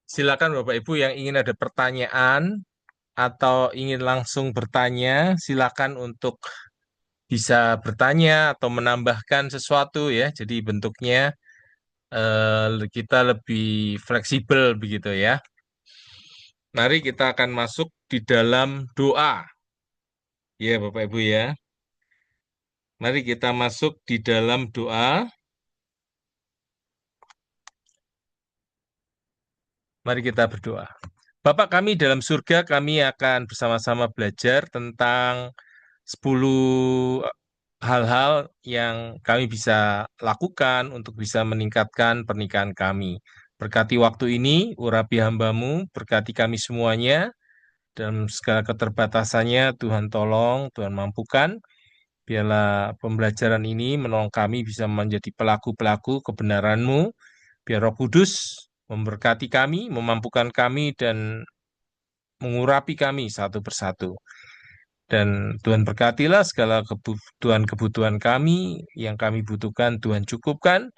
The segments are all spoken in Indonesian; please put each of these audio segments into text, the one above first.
Silakan Bapak Ibu yang ingin ada pertanyaan atau ingin langsung bertanya, silakan untuk bisa bertanya atau menambahkan sesuatu ya. Jadi bentuknya kita lebih fleksibel begitu ya. Mari kita akan masuk di dalam doa. Ya Bapak Ibu ya. Mari kita masuk di dalam doa. Mari kita berdoa. Bapak kami dalam surga, kami akan bersama-sama belajar tentang 10 hal-hal yang kami bisa lakukan untuk bisa meningkatkan pernikahan kami. Berkati waktu ini, urapi hamba-Mu, berkati kami semuanya, dalam segala keterbatasannya, Tuhan tolong, Tuhan mampukan, biarlah pembelajaran ini menolong kami bisa menjadi pelaku-pelaku kebenaran-Mu, biar Roh Kudus memberkati kami, memampukan kami, dan mengurapi kami satu persatu. Dan Tuhan berkatilah segala kebutuhan-kebutuhan kami yang kami butuhkan, Tuhan cukupkan.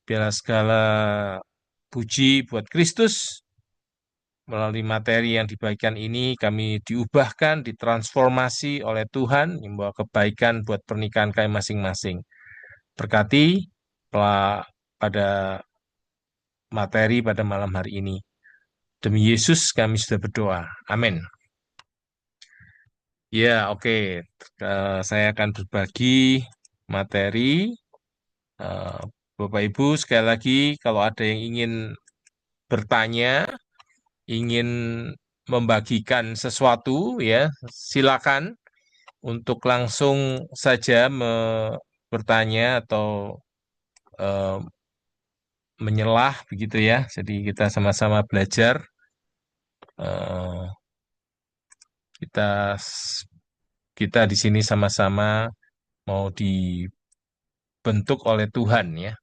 Biarlah segala puji buat Kristus melalui materi yang dibagikan ini kami diubahkan, ditransformasi oleh Tuhan yang membawa kebaikan buat pernikahan kami masing-masing. Berkati pada materi pada malam hari ini. Demi Yesus kami sudah berdoa. Amin. Ya, oke. Saya akan berbagi materi. Eh, Bapak Ibu, sekali lagi, kalau ada yang ingin bertanya, ingin membagikan sesuatu, ya, silakan untuk langsung saja bertanya atau eh, menyelah, begitu ya. Jadi kita sama-sama belajar. Eh, kita kita di sini sama-sama mau dibentuk oleh Tuhan ya.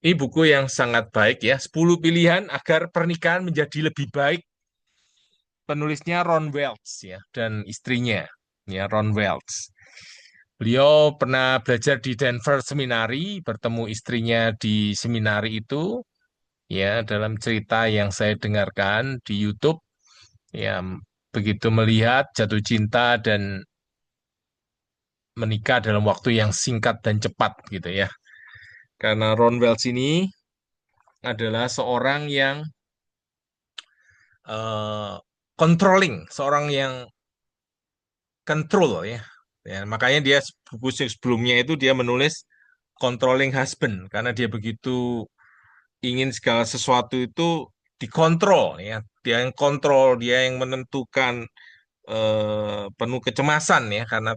Ini buku yang sangat baik ya, 10 pilihan agar pernikahan menjadi lebih baik. Penulisnya Ron Welch ya dan istrinya ya Ron Welch. Beliau pernah belajar di Denver Seminari, bertemu istrinya di seminari itu ya dalam cerita yang saya dengarkan di YouTube ya begitu melihat jatuh cinta dan menikah dalam waktu yang singkat dan cepat gitu ya. Karena Ron Welch ini adalah seorang yang eh, controlling, seorang yang control ya. Ya, makanya dia buku sebelumnya itu dia menulis controlling husband karena dia begitu ingin segala sesuatu itu dikontrol ya. Dia yang kontrol, dia yang menentukan penuh kecemasan ya karena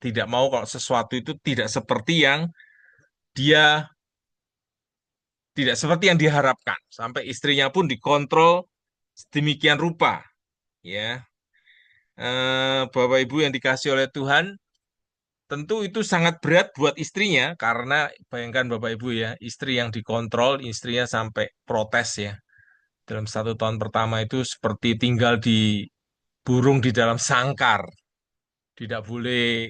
tidak mau kalau sesuatu itu tidak seperti yang dia tidak seperti yang diharapkan. Sampai istrinya pun dikontrol sedemikian rupa ya. Bapak Ibu yang dikasih oleh Tuhan, tentu itu sangat berat buat istrinya karena bayangkan Bapak Ibu ya, istri yang dikontrol, istrinya sampai protes ya. Dalam 1 tahun pertama itu seperti tinggal di burung di dalam sangkar, tidak boleh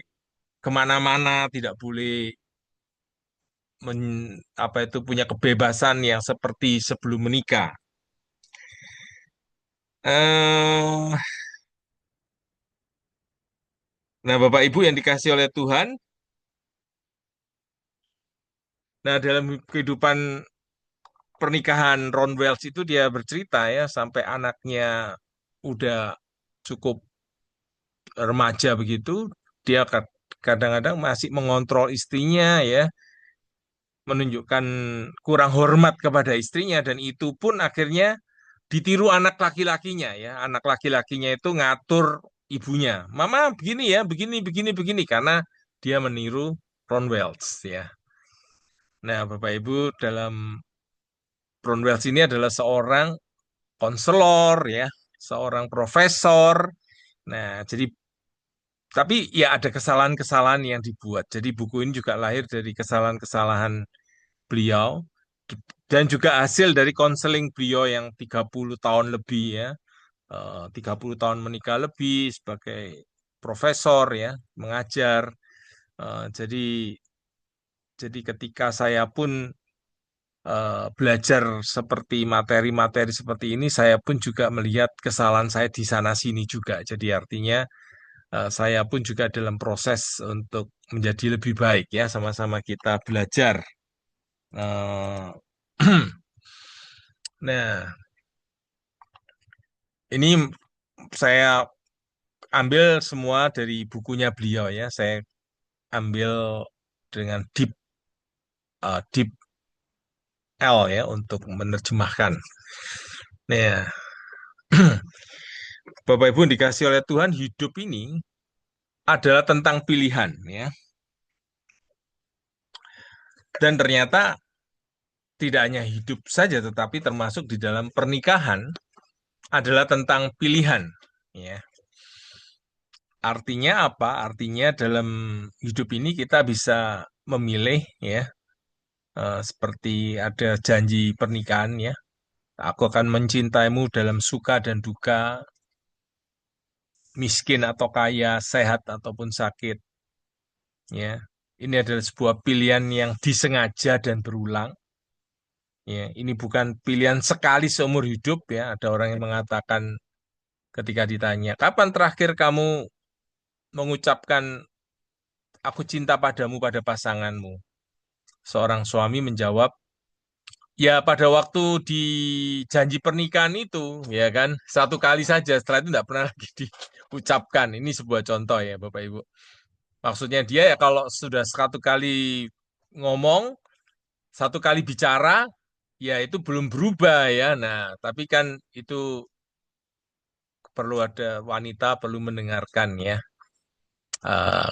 kemana-mana, tidak boleh apa itu punya kebebasan yang seperti sebelum menikah. Eh, nah Bapak Ibu yang dikasih oleh Tuhan, nah dalam kehidupan pernikahan Ron Wells itu dia bercerita ya sampai anaknya udah cukup remaja begitu, dia kadang-kadang masih mengontrol istrinya ya, menunjukkan kurang hormat kepada istrinya dan itu pun akhirnya ditiru anak laki-lakinya ya. Anak laki-lakinya itu ngatur ibunya. Mama begini ya, begini begini begini karena dia meniru Ron Wells ya. Nah, Bapak Ibu dalam Ron Wells ini adalah seorang konselor ya, seorang profesor. Nah, jadi tapi ya ada kesalahan-kesalahan yang dibuat. Jadi buku ini juga lahir dari kesalahan-kesalahan beliau dan juga hasil dari konseling beliau yang 30 tahun lebih ya. 30 tahun menikah lebih sebagai profesor ya, mengajar. Jadi ketika saya pun belajar seperti materi-materi seperti ini, saya pun juga melihat kesalahan saya di sana sini juga. Jadi artinya saya pun juga dalam proses untuk menjadi lebih baik ya, sama-sama kita belajar. Eh, Nah, ini saya ambil semua dari bukunya beliau ya. Saya ambil dengan deep L ya untuk menerjemahkan. Nah, Bapak Ibu yang dikasih oleh Tuhan, hidup ini adalah tentang pilihan ya. Dan ternyata tidak hanya hidup saja, tetapi termasuk di dalam pernikahan adalah tentang pilihan ya. Artinya apa? Artinya dalam hidup ini kita bisa memilih ya, seperti ada janji pernikahan ya. Aku akan mencintaimu dalam suka dan duka, miskin atau kaya, sehat ataupun sakit ya. Ini adalah sebuah pilihan yang disengaja dan berulang. Ya, ini bukan pilihan sekali seumur hidup ya. Ada orang yang mengatakan ketika ditanya, kapan terakhir kamu mengucapkan aku cinta padamu pada pasanganmu? Seorang suami menjawab, ya pada waktu di janji pernikahan itu, ya kan, satu kali saja. Setelah itu tidak pernah lagi diucapkan. Ini sebuah contoh ya, Bapak Ibu. Maksudnya dia ya kalau sudah satu kali ngomong, satu kali bicara, ya itu belum berubah ya. Nah, tapi kan itu perlu ada wanita perlu mendengarkan ya,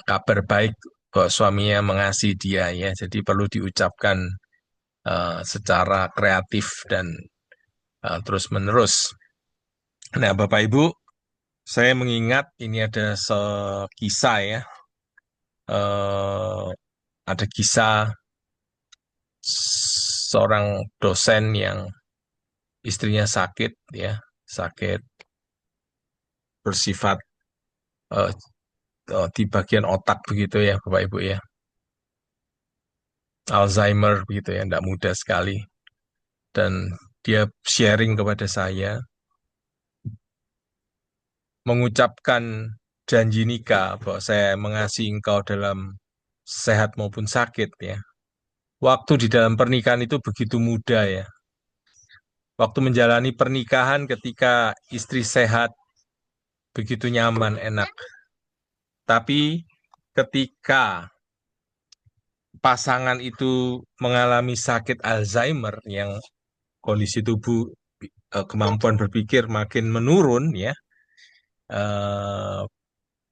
kabar baik bahwa suaminya mengasihi dia ya. Jadi perlu diucapkan secara kreatif dan terus-menerus. Nah, Bapak Ibu, saya mengingat ini ada kisah ya, eh, ada kisah seorang dosen yang istrinya sakit ya, sakit bersifat eh, di bagian otak begitu ya, Bapak Ibu ya, Alzheimer begitu ya, tidak mudah sekali. Dan dia sharing kepada saya, mengucapkan janji nikah bahwa saya mengasihi engkau dalam sehat maupun sakit ya. Waktu di dalam pernikahan itu begitu mudah ya. Waktu menjalani pernikahan ketika istri sehat, begitu nyaman, enak. Tapi ketika pasangan itu mengalami sakit Alzheimer yang kondisi tubuh kemampuan berpikir makin menurun ya. eh,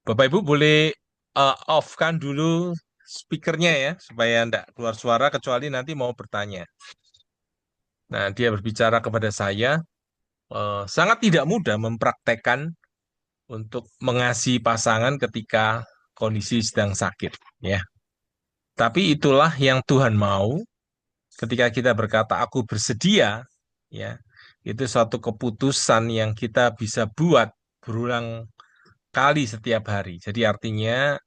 Bapak Ibu boleh off-kan dulu speakernya ya supaya tidak keluar suara kecuali nanti mau bertanya. Nah, dia berbicara kepada saya, sangat tidak mudah mempraktekkan untuk mengasihi pasangan ketika kondisi sedang sakit ya. Tapi itulah yang Tuhan mau ketika kita berkata aku bersedia ya. Itu suatu keputusan yang kita bisa buat berulang kali setiap hari. Jadi artinya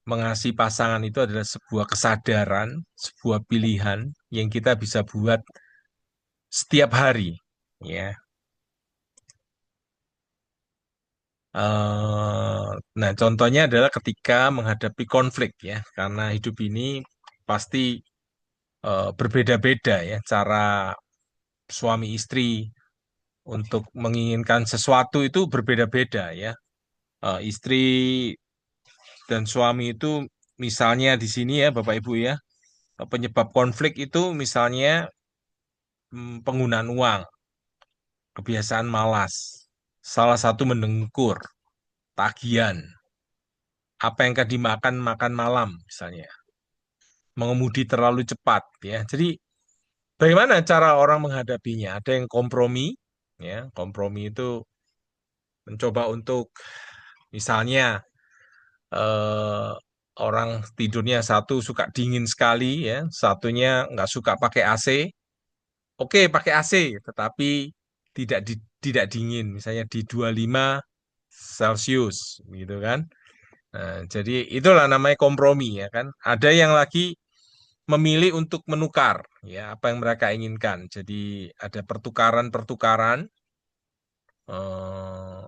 mengasihi pasangan itu adalah sebuah kesadaran, sebuah pilihan yang kita bisa buat setiap hari ya. Nah, contohnya adalah ketika menghadapi konflik ya, karena hidup ini pasti berbeda-beda ya, cara suami istri untuk menginginkan sesuatu itu berbeda-beda ya. Istri dan suami itu misalnya di sini ya, Bapak Ibu ya, penyebab konflik itu misalnya penggunaan uang, kebiasaan malas, salah satu mendengkur, tagihan, apa yang akan dimakan makan malam misalnya mengemudi terlalu cepat ya. Jadi bagaimana cara orang menghadapinya? Ada yang kompromi ya. Kompromi itu mencoba untuk misalnya eh, orang tidurnya satu suka dingin sekali ya, satunya nggak suka pakai AC. Oke, pakai AC tetapi tidak dingin misalnya di 25 Celcius gitu kan. Nah, jadi itulah namanya kompromi ya kan. Ada yang lagi memilih untuk menukar ya apa yang mereka inginkan. Jadi ada pertukaran-pertukaran. eh,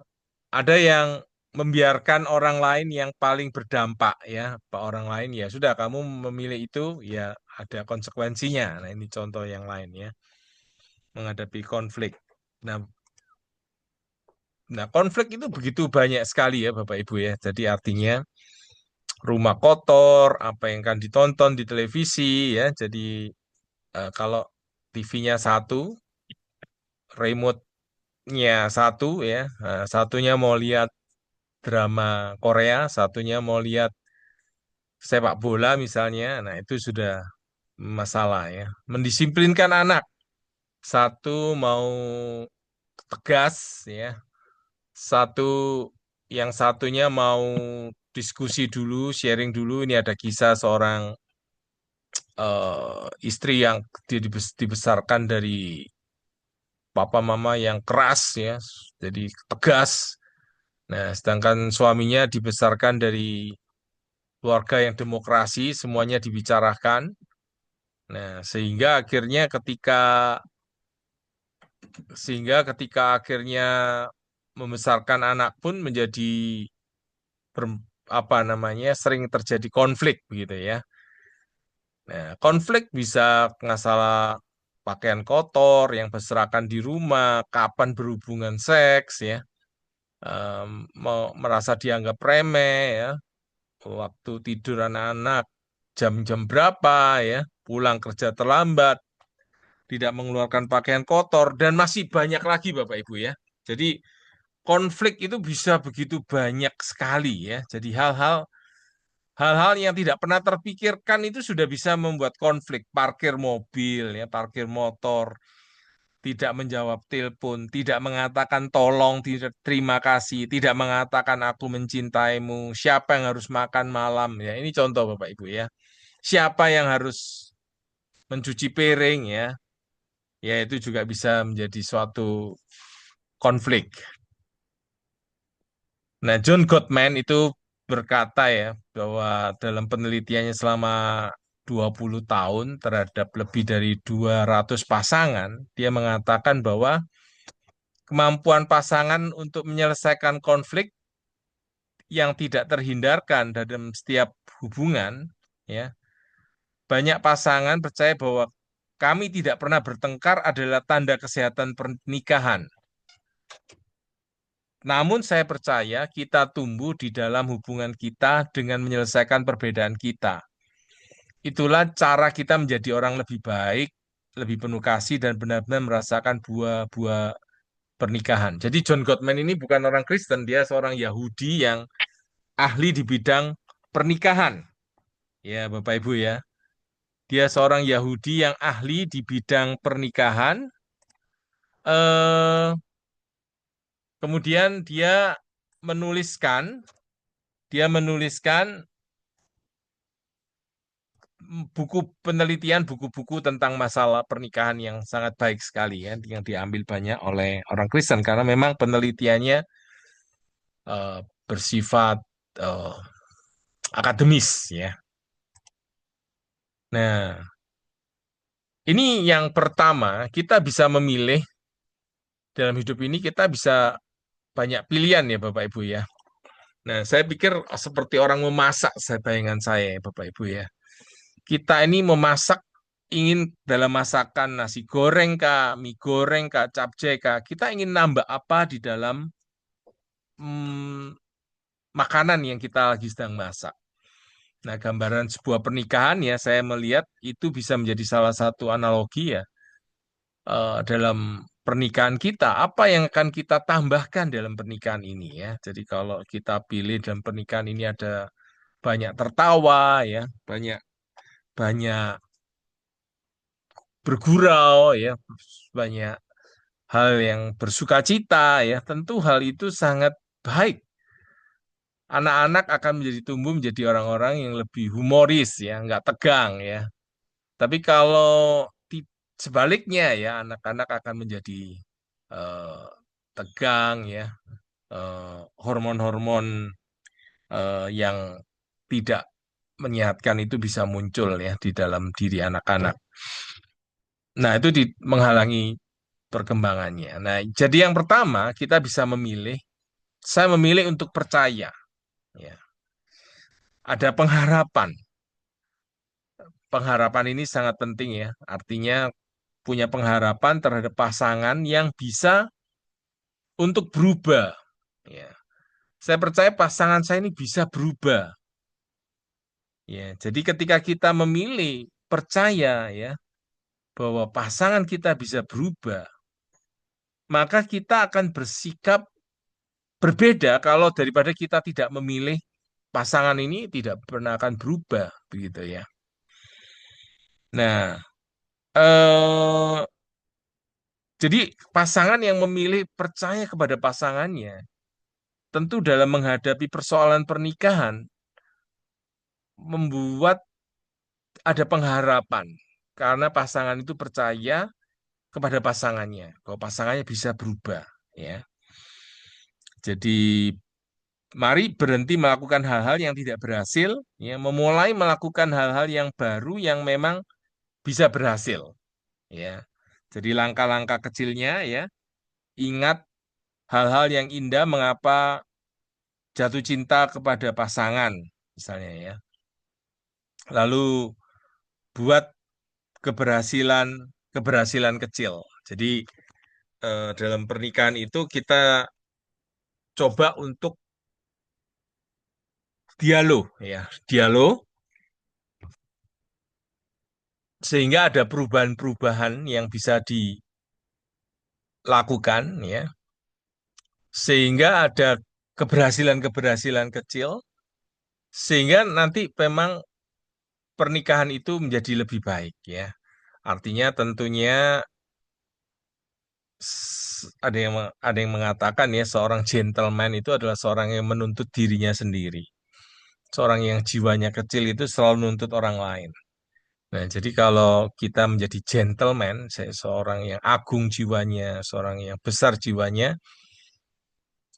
ada yang membiarkan orang lain yang paling berdampak ya, orang lain ya sudah kamu memilih itu ya ada konsekuensinya. Nah, ini contoh yang lain ya menghadapi konflik. Nah, konflik itu begitu banyak sekali ya Bapak Ibu ya. Jadi artinya rumah kotor, apa yang akan ditonton di televisi ya. Jadi kalau TV-nya satu, remote-nya satu ya, satunya mau lihat drama Korea, satunya mau lihat sepak bola misalnya. Nah, itu sudah masalah ya. Mendisiplinkan anak, satu mau tegas ya, satu yang satunya mau diskusi dulu, sharing dulu. Ini ada kisah seorang istri yang dibesarkan dari papa mama yang keras ya, jadi tegas. Nah, sedangkan suaminya dibesarkan dari keluarga yang demokrasi, semuanya dibicarakan. Nah, sehingga ketika akhirnya membesarkan anak pun menjadi apa namanya sering terjadi konflik begitu ya. Nah, konflik bisa masalah pakaian kotor yang berserakan di rumah, kapan berhubungan seks ya, merasa dianggap remeh ya, waktu tidur anak-anak jam-jam berapa ya, pulang kerja terlambat, tidak mengeluarkan pakaian kotor dan masih banyak lagi Bapak Ibu ya. Jadi konflik itu bisa begitu banyak sekali ya. Jadi hal-hal yang tidak pernah terpikirkan itu sudah bisa membuat konflik. Parkir mobil ya, parkir motor, tidak menjawab telepon, tidak mengatakan tolong, tidak terima kasih, tidak mengatakan aku mencintaimu, siapa yang harus makan malam ya. Ini contoh Bapak Ibu ya. Siapa yang harus mencuci piring ya. Ya itu juga bisa menjadi suatu konflik. Nah, John Gottman itu berkata ya bahwa dalam penelitiannya selama 20 tahun terhadap lebih dari 200 pasangan, dia mengatakan bahwa kemampuan pasangan untuk menyelesaikan konflik yang tidak terhindarkan dalam setiap hubungan, ya, banyak pasangan percaya bahwa kami tidak pernah bertengkar adalah tanda kesehatan pernikahan. Namun saya percaya kita tumbuh di dalam hubungan kita dengan menyelesaikan perbedaan kita. Itulah cara kita menjadi orang lebih baik, lebih penuh kasih dan benar-benar merasakan buah-buah pernikahan. Jadi John Gottman ini bukan orang Kristen, dia seorang Yahudi yang ahli di bidang pernikahan. Ya, Bapak Ibu ya. Dia seorang Yahudi yang ahli di bidang pernikahan. Eh, kemudian menuliskan, dia menuliskan buku penelitian, buku-buku tentang masalah pernikahan yang sangat baik sekali ya, yang diambil banyak oleh orang Kristen karena memang penelitiannya eh, bersifat eh, akademis ya. Nah, ini yang pertama, kita bisa memilih dalam hidup ini kita bisa banyak pilihan ya Bapak Ibu ya. Nah, saya pikir seperti orang memasak, saya bayangan saya ya, Bapak Ibu ya. Kita ini memasak ingin dalam masakan nasi goreng kah, mie goreng kah, capcay kah, kita ingin nambah apa di dalam mm, makanan yang kita lagi sedang masak. Nah, gambaran sebuah pernikahan ya, saya melihat itu bisa menjadi salah satu analogi ya dalam pernikahan kita. Apa yang akan kita tambahkan dalam pernikahan ini ya. Jadi kalau kita pilih dalam pernikahan ini ada banyak tertawa ya, banyak banyak bergurau ya, banyak hal yang bersuka cita ya, tentu hal itu sangat baik. Anak-anak akan menjadi tumbuh menjadi orang-orang yang lebih humoris ya, nggak tegang ya. Tapi kalau ti- sebaliknya ya, anak-anak akan menjadi eh, tegang ya, hormon-hormon yang tidak menyehatkan itu bisa muncul ya di dalam diri anak-anak. Nah, itu menghalangi perkembangannya. Nah, jadi yang pertama kita bisa memilih, saya memilih untuk percaya. Ya. Ada pengharapan. Pengharapan ini sangat penting ya. Artinya punya pengharapan terhadap pasangan yang bisa untuk berubah. Ya. Saya percaya pasangan saya ini bisa berubah. Ya, jadi ketika kita memilih percaya ya bahwa pasangan kita bisa berubah, maka kita akan bersikap berbeda kalau daripada kita tidak memilih pasangan ini tidak pernah akan berubah begitu ya. Nah, eh, jadi pasangan yang memilih percaya kepada pasangannya, tentu dalam menghadapi persoalan pernikahan membuat ada pengharapan karena pasangan itu percaya kepada pasangannya bahwa pasangannya bisa berubah ya. Jadi mari berhenti melakukan hal-hal yang tidak berhasil ya, memulai melakukan hal-hal yang baru yang memang bisa berhasil ya. Jadi langkah-langkah kecilnya ya, ingat hal-hal yang indah mengapa jatuh cinta kepada pasangan misalnya ya. Lalu buat keberhasilan keberhasilan kecil. Jadi dalam pernikahan itu kita coba untuk dialog ya, dialog sehingga ada perubahan-perubahan yang bisa dilakukan ya, sehingga ada keberhasilan-keberhasilan kecil sehingga nanti memang pernikahan itu menjadi lebih baik ya. Artinya tentunya ada yang mengatakan ya seorang gentleman itu adalah seorang yang menuntut dirinya sendiri. Seorang yang jiwanya kecil itu selalu menuntut orang lain. Nah, jadi kalau kita menjadi gentleman, seorang yang agung jiwanya, seorang yang besar jiwanya,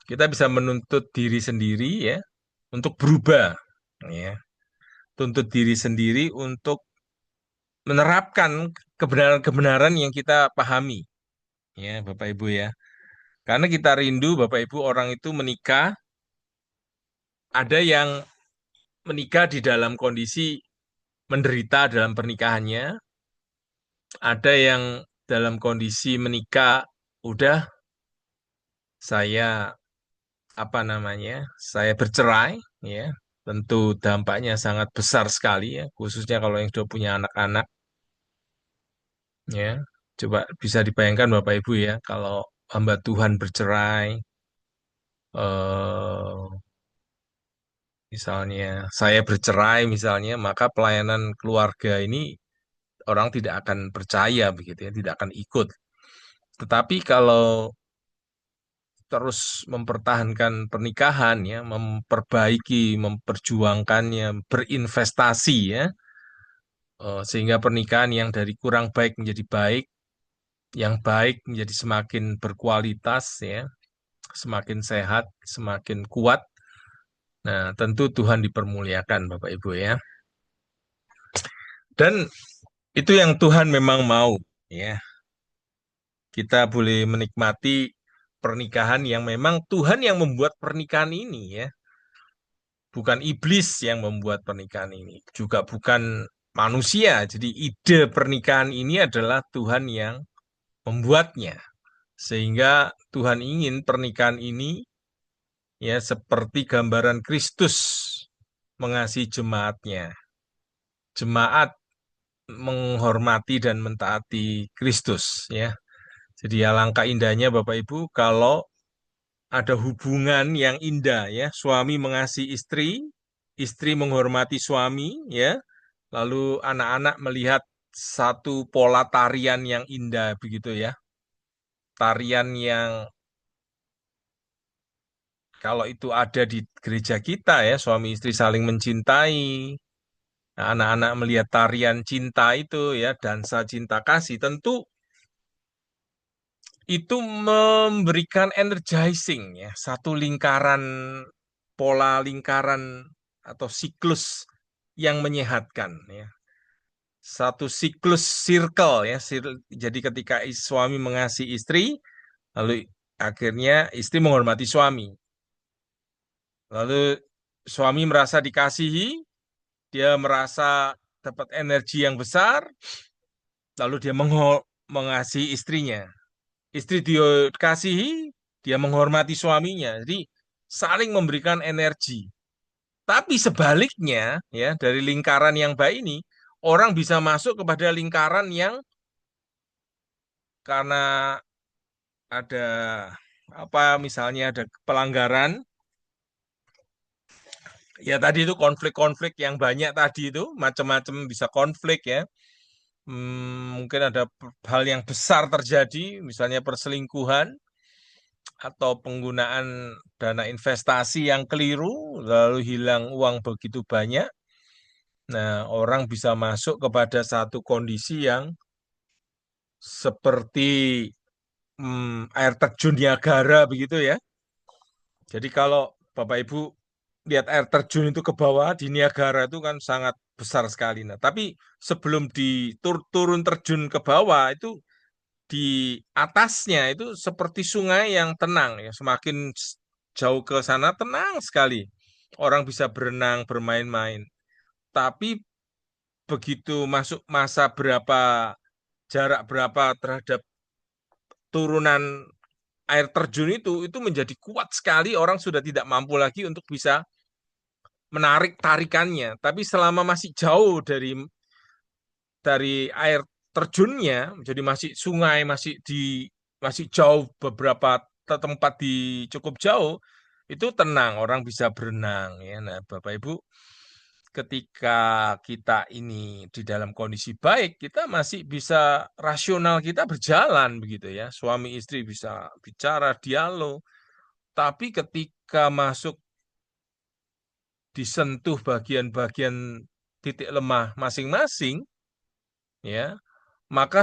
kita bisa menuntut diri sendiri ya untuk berubah ya. Tuntut diri sendiri untuk menerapkan kebenaran-kebenaran yang kita pahami ya, Bapak Ibu ya. Karena kita rindu Bapak Ibu orang itu menikah, ada yang menikah di dalam kondisi menderita dalam pernikahannya, ada yang dalam kondisi menikah udah saya apa namanya? Saya bercerai ya. Tentu dampaknya sangat besar sekali ya, khususnya kalau yang sudah punya anak-anak ya. Coba bisa dibayangkan Bapak Ibu ya, kalau hamba Tuhan bercerai misalnya saya bercerai misalnya, maka pelayanan keluarga ini orang tidak akan percaya begitu ya, tidak akan ikut. Tetapi kalau terus mempertahankan pernikahan ya, memperbaiki, memperjuangkannya, berinvestasi ya, sehingga pernikahan yang dari kurang baik menjadi baik, yang baik menjadi semakin berkualitas ya, semakin sehat, semakin kuat. Nah, tentu Tuhan dipermuliakan Bapak Ibu ya. Dan itu yang Tuhan memang mau ya. Kita boleh menikmati pernikahan yang memang Tuhan yang membuat pernikahan ini ya. Bukan iblis yang membuat pernikahan ini, juga bukan manusia. Jadi ide pernikahan ini adalah Tuhan yang membuatnya. Sehingga Tuhan ingin pernikahan ini ya seperti gambaran Kristus mengasihi jemaatnya. Jemaat menghormati dan mentaati Kristus ya. Jadi alangkah indahnya Bapak Ibu kalau ada hubungan yang indah ya, suami mengasihi istri, istri menghormati suami ya, lalu anak-anak melihat satu pola tarian yang indah begitu ya. Tarian yang kalau itu ada di gereja kita ya, suami istri saling mencintai. Nah, anak-anak melihat tarian cinta itu ya, dansa cinta kasih, tentu itu memberikan energizing ya, satu lingkaran pola lingkaran atau siklus yang menyehatkan ya. Satu siklus circle ya. Jadi ketika suami mengasihi istri, lalu akhirnya istri menghormati suami. Lalu suami merasa dikasihi, dia merasa dapat energi yang besar, lalu dia mengasihi istrinya. Istri dia dikasihi, dia menghormati suaminya. Jadi saling memberikan energi. Tapi sebaliknya, ya, dari lingkaran yang baik ini, orang bisa masuk kepada lingkaran yang karena ada apa misalnya ada pelanggaran, ya tadi itu konflik-konflik yang banyak tadi itu macam-macam bisa konflik ya. Mungkin ada hal yang besar terjadi, misalnya perselingkuhan atau penggunaan dana investasi yang keliru, lalu hilang uang begitu banyak. Nah, orang bisa masuk kepada satu kondisi yang seperti air terjun Niagara begitu ya. Jadi kalau Bapak Ibu lihat air terjun itu ke bawah di Niagara itu kan sangat besar sekali. Nah, tapi sebelum turun terjun ke bawah itu di atasnya itu seperti sungai yang tenang ya. Semakin jauh ke sana tenang sekali. Orang bisa berenang, bermain-main. Tapi begitu masuk masa berapa jarak berapa terhadap turunan air terjun itu menjadi kuat sekali orang sudah tidak mampu lagi untuk bisa menarik tarikannya. Tapi selama masih jauh dari air terjunnya, jadi masih sungai, masih jauh beberapa tempat di cukup jauh, itu tenang, orang bisa berenang ya. Nah, Bapak Ibu, ketika kita ini di dalam kondisi baik, kita masih bisa rasional kita berjalan begitu ya. Suami istri bisa bicara, dialog. Tapi ketika masuk disentuh bagian-bagian titik lemah masing-masing, ya, maka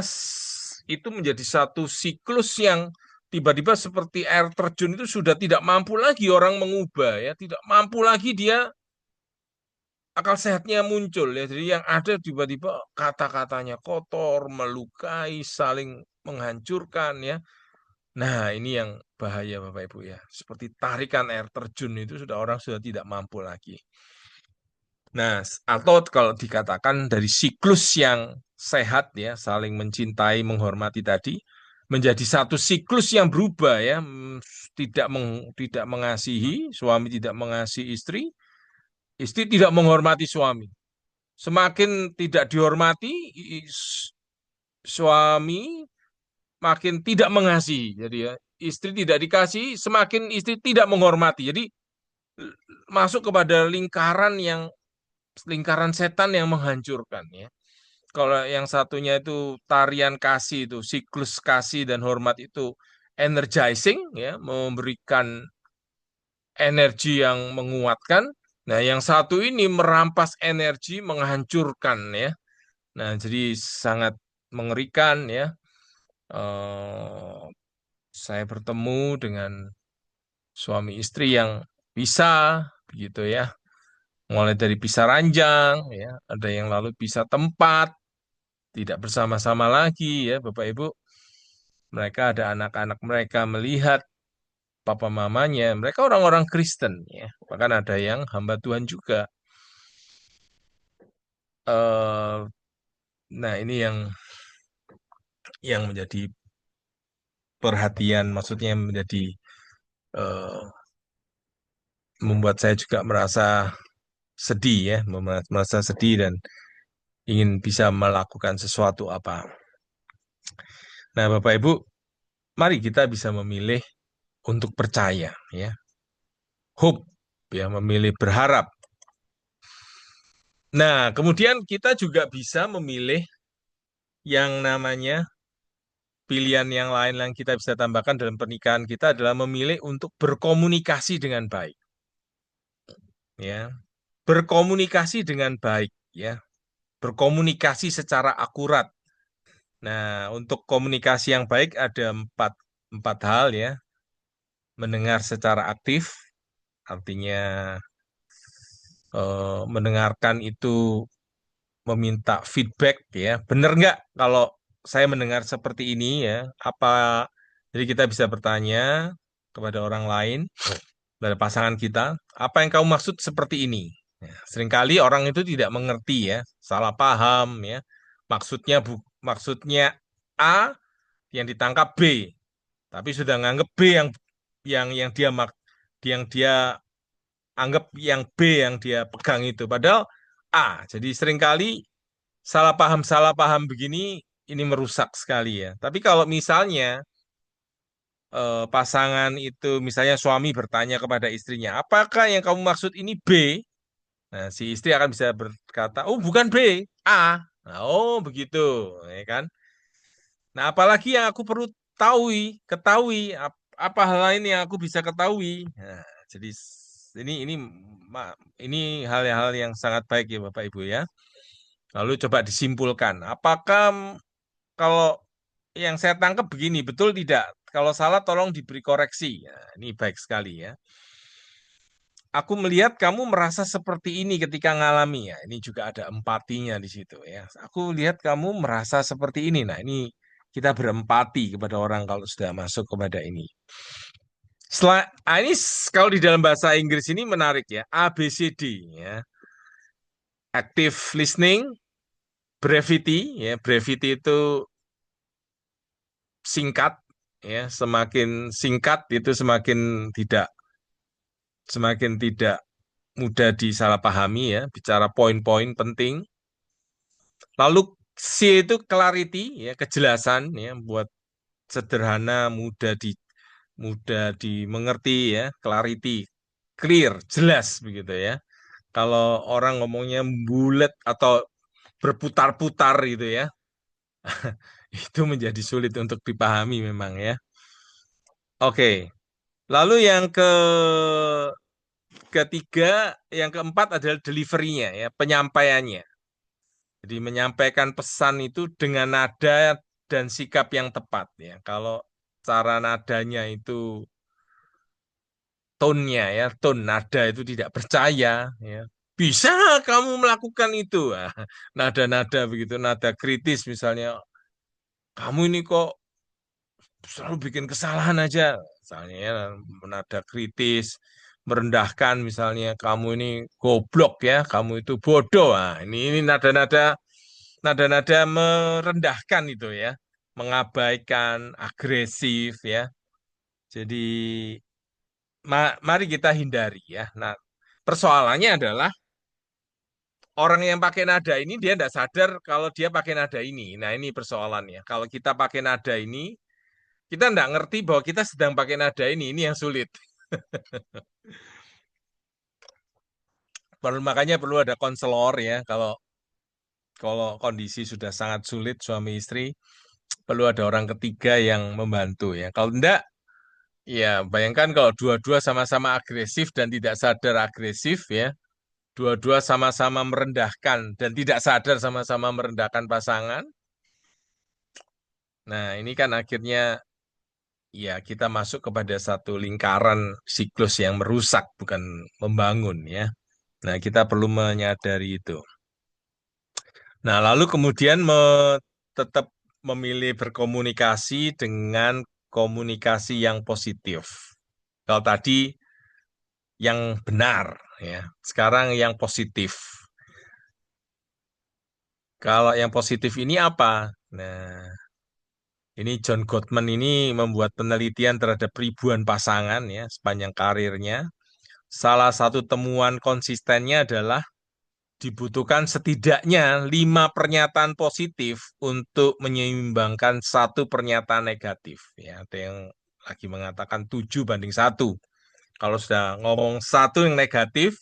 itu menjadi satu siklus yang tiba-tiba seperti air terjun itu sudah tidak mampu lagi orang mengubah ya, tidak mampu lagi dia akal sehatnya muncul ya. Jadi yang ada tiba-tiba kata-katanya kotor, melukai, saling menghancurkan ya. Nah, ini yang bahaya Bapak Ibu ya. Seperti tarikan air terjun itu sudah orang sudah tidak mampu lagi. Nah, atau kalau dikatakan dari siklus yang sehat ya, saling mencintai, menghormati tadi, menjadi satu siklus yang berubah ya, tidak mengasihi, suami tidak mengasihi istri, istri tidak menghormati suami. Semakin tidak dihormati, suami makin tidak mengasihi. Jadi ya, istri tidak dikasih, semakin istri tidak menghormati. Jadi masuk kepada lingkaran setan yang menghancurkan ya. Kalau yang satunya itu tarian kasih itu siklus kasih dan hormat itu energizing ya, memberikan energi yang menguatkan. Nah, yang satu ini merampas energi, menghancurkan ya. Nah, jadi sangat mengerikan ya. Eh, saya bertemu dengan suami istri yang bisa begitu ya. Mulai dari pisah ranjang ya, ada yang lalu pisah tempat, tidak bersama-sama lagi ya Bapak Ibu. Mereka ada anak-anak mereka melihat papa mamanya, mereka orang-orang Kristen ya. Bahkan ada yang hamba Tuhan juga. Eh, nah ini yang menjadi perhatian, maksudnya menjadi eh, membuat saya juga merasa sedih ya, merasa sedih dan ingin bisa melakukan sesuatu apa. Nah, Bapak Ibu, mari kita bisa memilih untuk percaya ya. Hope ya, memilih berharap. Nah, kemudian kita juga bisa memilih yang namanya pilihan yang lain yang kita bisa tambahkan dalam pernikahan kita adalah memilih untuk berkomunikasi dengan baik ya. Berkomunikasi dengan baik ya. Berkomunikasi secara akurat. Nah, untuk komunikasi yang baik ada empat hal ya. Mendengar secara aktif, artinya mendengarkan itu meminta feedback ya. Benar nggak kalau saya mendengar seperti ini ya? Apa jadi kita bisa bertanya kepada orang lain, pada pasangan kita, apa yang kamu maksud seperti ini? Ya, seringkali orang itu tidak mengerti ya, salah paham ya. Maksudnya A yang ditangkap B, tapi sudah nganggap B yang yang dia anggap yang B yang dia pegang itu. Padahal A. Jadi seringkali salah paham begini ini merusak sekali ya. Tapi kalau misalnya pasangan itu misalnya suami bertanya kepada istrinya, apakah yang kamu maksud ini B? Nah, si istri akan bisa berkata, oh bukan B, A. Nah, oh begitu, ya kan? Nah, apalagi yang aku perlu ketahui apa hal lain yang aku bisa ketahui. Nah, jadi ini ini hal-hal yang sangat baik ya Bapak Ibu ya. Lalu coba disimpulkan, apakah kalau yang saya tangkap begini, betul tidak? Kalau salah tolong diberi koreksi. Nah, ini baik sekali ya. Aku melihat kamu merasa seperti ini ketika ngalami ya. Ini juga ada empatinya di situ ya. Aku lihat kamu merasa seperti ini. Nah, ini kita berempati kepada orang kalau sudah masuk kepada ini. Ini kalau di dalam bahasa Inggris ini menarik ya. ABCD ya. Active listening, brevity ya. Brevity itu singkat ya. Semakin singkat itu semakin tidak mudah disalahpahami ya. Bicara poin-poin penting. Lalu C itu clarity ya, kejelasan ya, buat sederhana, mudah dimengerti ya, clarity, clear, jelas begitu ya. Kalau orang ngomongnya bulat atau berputar-putar gitu ya, itu menjadi sulit untuk dipahami memang ya. Oke, lalu yang ketiga, yang keempat adalah delivery-nya ya, penyampaiannya. Jadi menyampaikan pesan itu dengan nada dan sikap yang tepat ya. Kalau cara nadanya itu tone-nya ya, tone nada itu tidak percaya ya. Bisa kamu melakukan itu. Ah, nada-nada begitu, nada kritis misalnya, kamu ini kok selalu bikin kesalahan aja. Misalnya ya, nada kritis, merendahkan misalnya, kamu ini goblok ya, kamu itu bodoh. Ah, ini nada-nada merendahkan itu ya, mengabaikan, agresif ya. Jadi mari kita hindari ya. Nah, persoalannya adalah orang yang pakai nada ini dia tidak sadar kalau dia pakai nada ini. Nah, ini persoalannya. Kalau kita pakai nada ini, kita tidak ngerti bahwa kita sedang pakai nada ini. Ini yang sulit. Makanya perlu ada konselor ya. Kalau kalau kondisi sudah sangat sulit suami istri, perlu ada orang ketiga yang membantu ya. Kalau enggak, ya bayangkan kalau dua-dua sama-sama agresif dan tidak sadar agresif ya. Dua-dua sama-sama merendahkan dan tidak sadar sama-sama merendahkan pasangan. Nah, ini kan akhirnya ya kita masuk kepada satu lingkaran siklus yang merusak, bukan membangun ya. Nah, kita perlu menyadari itu. Nah, lalu kemudian tetap memilih berkomunikasi dengan komunikasi yang positif. Kalau tadi yang benar ya, sekarang yang positif. Kalau yang positif ini apa? Nah, ini John Gottman ini membuat penelitian terhadap ribuan pasangan ya sepanjang karirnya. Salah satu temuan konsistennya adalah dibutuhkan setidaknya 5 pernyataan positif untuk menyeimbangkan satu pernyataan negatif. Ya, ada yang lagi mengatakan 7 banding 1. Kalau sudah ngomong satu yang negatif,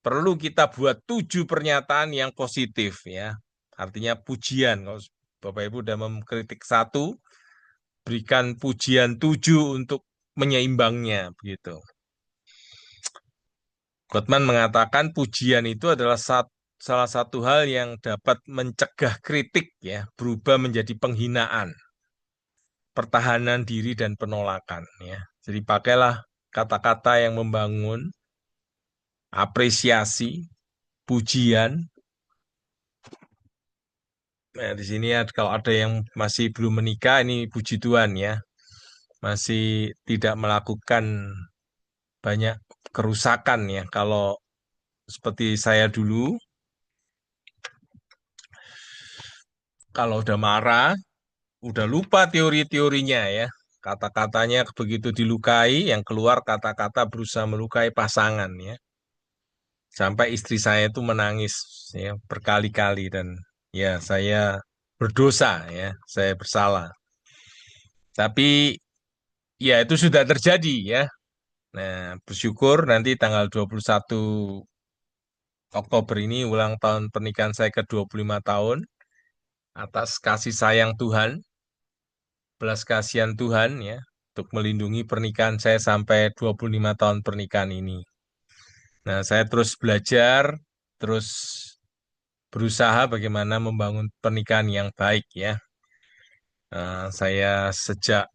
perlu kita buat 7 pernyataan yang positif ya. Artinya pujian. Kalau Bapak Ibu sudah mengkritik satu, berikan pujian 7 untuk menyeimbangnya begitu. Gottman mengatakan pujian itu adalah salah satu hal yang dapat mencegah kritik ya, berubah menjadi penghinaan, pertahanan diri dan penolakan ya. Jadi pakailah kata-kata yang membangun apresiasi, pujian. Nah, di sini ya, kalau ada yang masih belum menikah, ini puji Tuhan ya, masih tidak melakukan banyak kerusakan ya. Kalau seperti saya dulu, kalau udah marah, udah lupa teori-teorinya ya. Kata-katanya begitu dilukai, yang keluar kata-kata berusaha melukai pasangan ya. Sampai istri saya itu menangis ya berkali-kali dan ya saya berdosa ya, saya bersalah. Tapi ya itu sudah terjadi ya. Nah, bersyukur nanti tanggal 21 Oktober ini ulang tahun pernikahan saya ke 25 tahun atas kasih sayang Tuhan, belas kasihan Tuhan ya untuk melindungi pernikahan saya sampai 25 tahun pernikahan ini. Nah, saya terus belajar, terus berusaha bagaimana membangun pernikahan yang baik ya. Saya sejak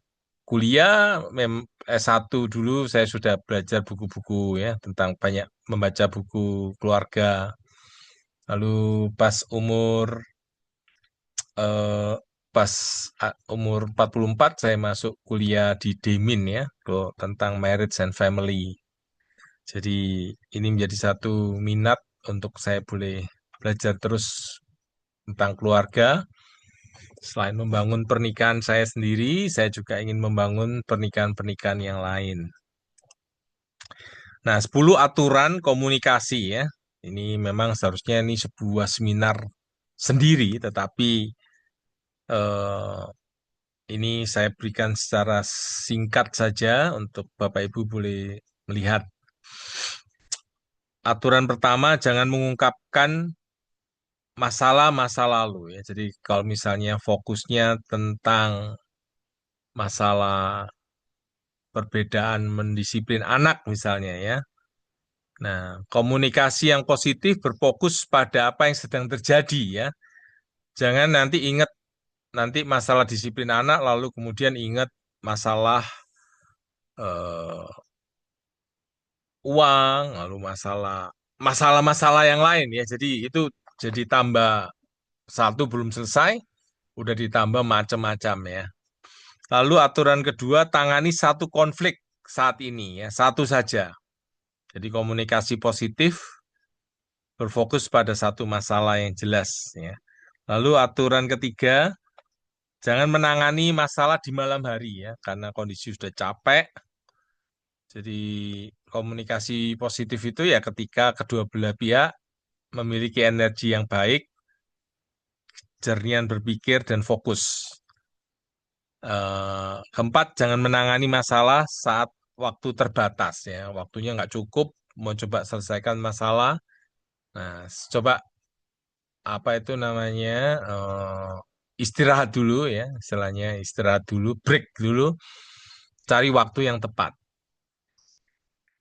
kuliah S1 dulu saya sudah belajar buku-buku ya tentang banyak membaca buku keluarga. Lalu pas eh, umur 44 saya masuk kuliah di Demin ya tentang marriage and family. Jadi ini menjadi satu minat untuk saya boleh belajar terus tentang keluarga. Selain membangun pernikahan saya sendiri, saya juga ingin membangun pernikahan-pernikahan yang lain. Nah, 10 aturan komunikasi ya. Ini memang seharusnya ini sebuah seminar sendiri, tetapi eh, ini saya berikan secara singkat saja untuk Bapak Ibu boleh melihat. Aturan pertama, jangan mengungkapkan masalah masa lalu ya. Jadi kalau misalnya fokusnya tentang masalah perbedaan mendisiplin anak misalnya ya. Nah, komunikasi yang positif berfokus pada apa yang sedang terjadi ya. Jangan nanti ingat nanti masalah disiplin anak lalu kemudian ingat masalah eh, uang, lalu masalah-masalah yang lain ya. Jadi itu jadi tambah satu belum selesai, udah ditambah macam-macam ya. Lalu aturan kedua, tangani satu konflik saat ini ya, satu saja. Jadi komunikasi positif berfokus pada satu masalah yang jelas ya. Lalu aturan ketiga, jangan menangani masalah di malam hari ya, karena kondisi sudah capek. Jadi komunikasi positif itu ya ketika kedua belah pihak memiliki energi yang baik, jernihan berpikir dan fokus. Keempat, jangan menangani masalah saat waktu terbatas ya, waktunya nggak cukup, mau coba selesaikan masalah. Nah, coba apa itu namanya istirahat dulu ya, istilahnya istirahat dulu, break dulu, cari waktu yang tepat.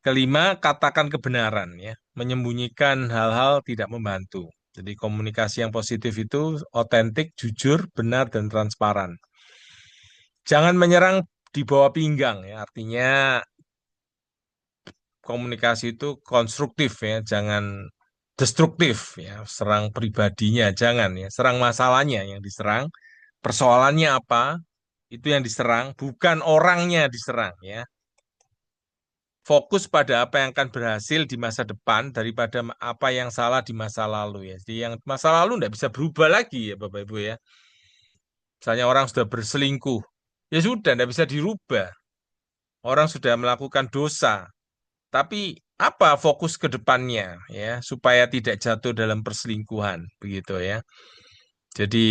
Kelima, katakan kebenaran ya, menyembunyikan hal-hal tidak membantu. Jadi komunikasi yang positif itu otentik, jujur, benar, dan transparan. Jangan menyerang di bawah pinggang ya, artinya komunikasi itu konstruktif ya, jangan destruktif ya, serang pribadinya jangan ya, serang masalahnya yang diserang, persoalannya apa, itu yang diserang, bukan orangnya diserang ya. Fokus pada apa yang akan berhasil di masa depan daripada apa yang salah di masa lalu ya. Jadi yang masa lalu tidak bisa berubah lagi ya Bapak Ibu ya. Misalnya orang sudah berselingkuh, ya sudah tidak bisa dirubah. Orang sudah melakukan dosa, tapi apa fokus ke depannya ya supaya tidak jatuh dalam perselingkuhan begitu ya. Jadi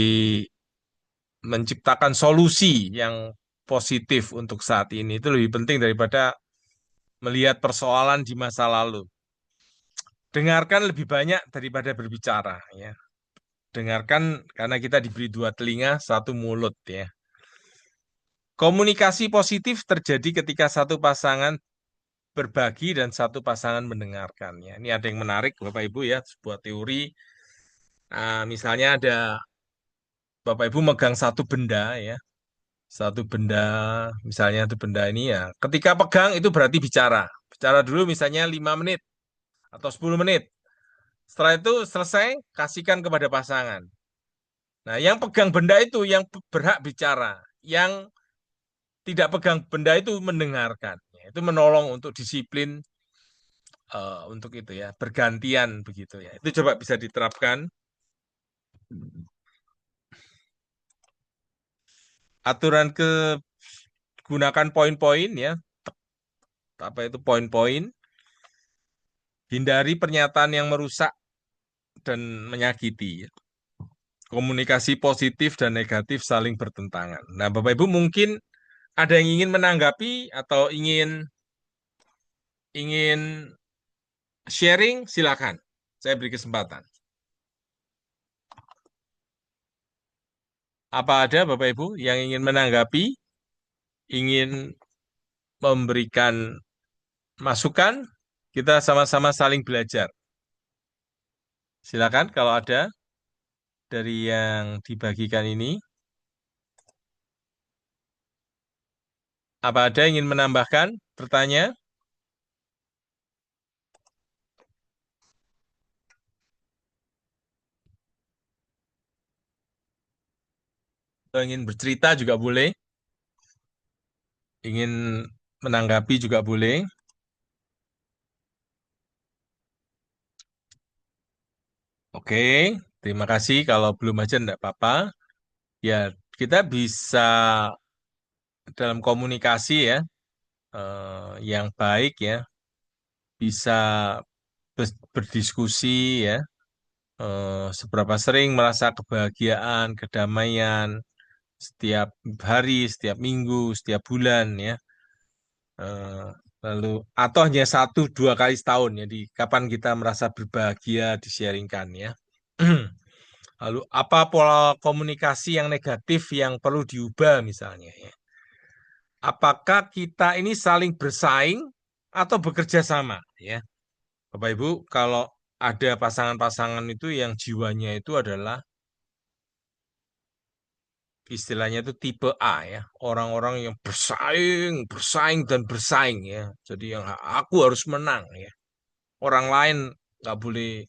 menciptakan solusi yang positif untuk saat ini itu lebih penting daripada melihat persoalan di masa lalu. Dengarkan lebih banyak daripada berbicara ya. Dengarkan karena kita diberi dua telinga, satu mulut ya. Komunikasi positif terjadi ketika satu pasangan berbagi dan satu pasangan mendengarkan ya. Ini ada yang menarik Bapak Ibu ya, sebuah teori. Misalnya ada Bapak Ibu megang satu benda ya, satu benda, misalnya satu benda ini ya. Ketika pegang itu berarti bicara. Bicara dulu misalnya 5 menit. atau 10 menit. Setelah itu selesai, kasihkan kepada pasangan. Nah, yang pegang benda itu yang berhak bicara, yang tidak pegang benda itu mendengarkan. Ya, itu menolong untuk disiplin untuk itu ya, bergantian begitu ya. Itu coba bisa diterapkan. Aturan ke gunakan poin-poin ya, apa itu poin-poin, hindari pernyataan yang merusak dan menyakiti. Ya. Komunikasi positif dan negatif saling bertentangan. Nah, Bapak Ibu mungkin ada yang ingin menanggapi atau ingin ingin sharing, silakan. Saya beri kesempatan. Apa ada Bapak Ibu yang ingin menanggapi, ingin memberikan masukan? Kita sama-sama saling belajar. Silakan kalau ada dari yang dibagikan ini. Apa ada yang ingin menambahkan? Bertanya? Atau ingin bercerita juga boleh. Ingin menanggapi juga boleh. Oke, terima kasih. Kalau belum aja enggak apa-apa. Ya, kita bisa dalam komunikasi ya, yang baik ya, bisa berdiskusi ya, seberapa sering merasa kebahagiaan, kedamaian setiap hari, setiap minggu, setiap bulan ya. Eh, Lalu atau hanya satu dua kali setahun ya, di kapan kita merasa berbahagia di-sharingkan ya. Lalu apa pola komunikasi yang negatif yang perlu diubah misalnya ya. Apakah kita ini saling bersaing atau bekerja sama ya. Bapak Ibu, kalau ada pasangan-pasangan itu yang jiwanya itu adalah istilahnya itu tipe A ya, orang-orang yang bersaing, bersaing dan bersaing ya. Jadi yang aku harus menang ya. Orang lain nggak boleh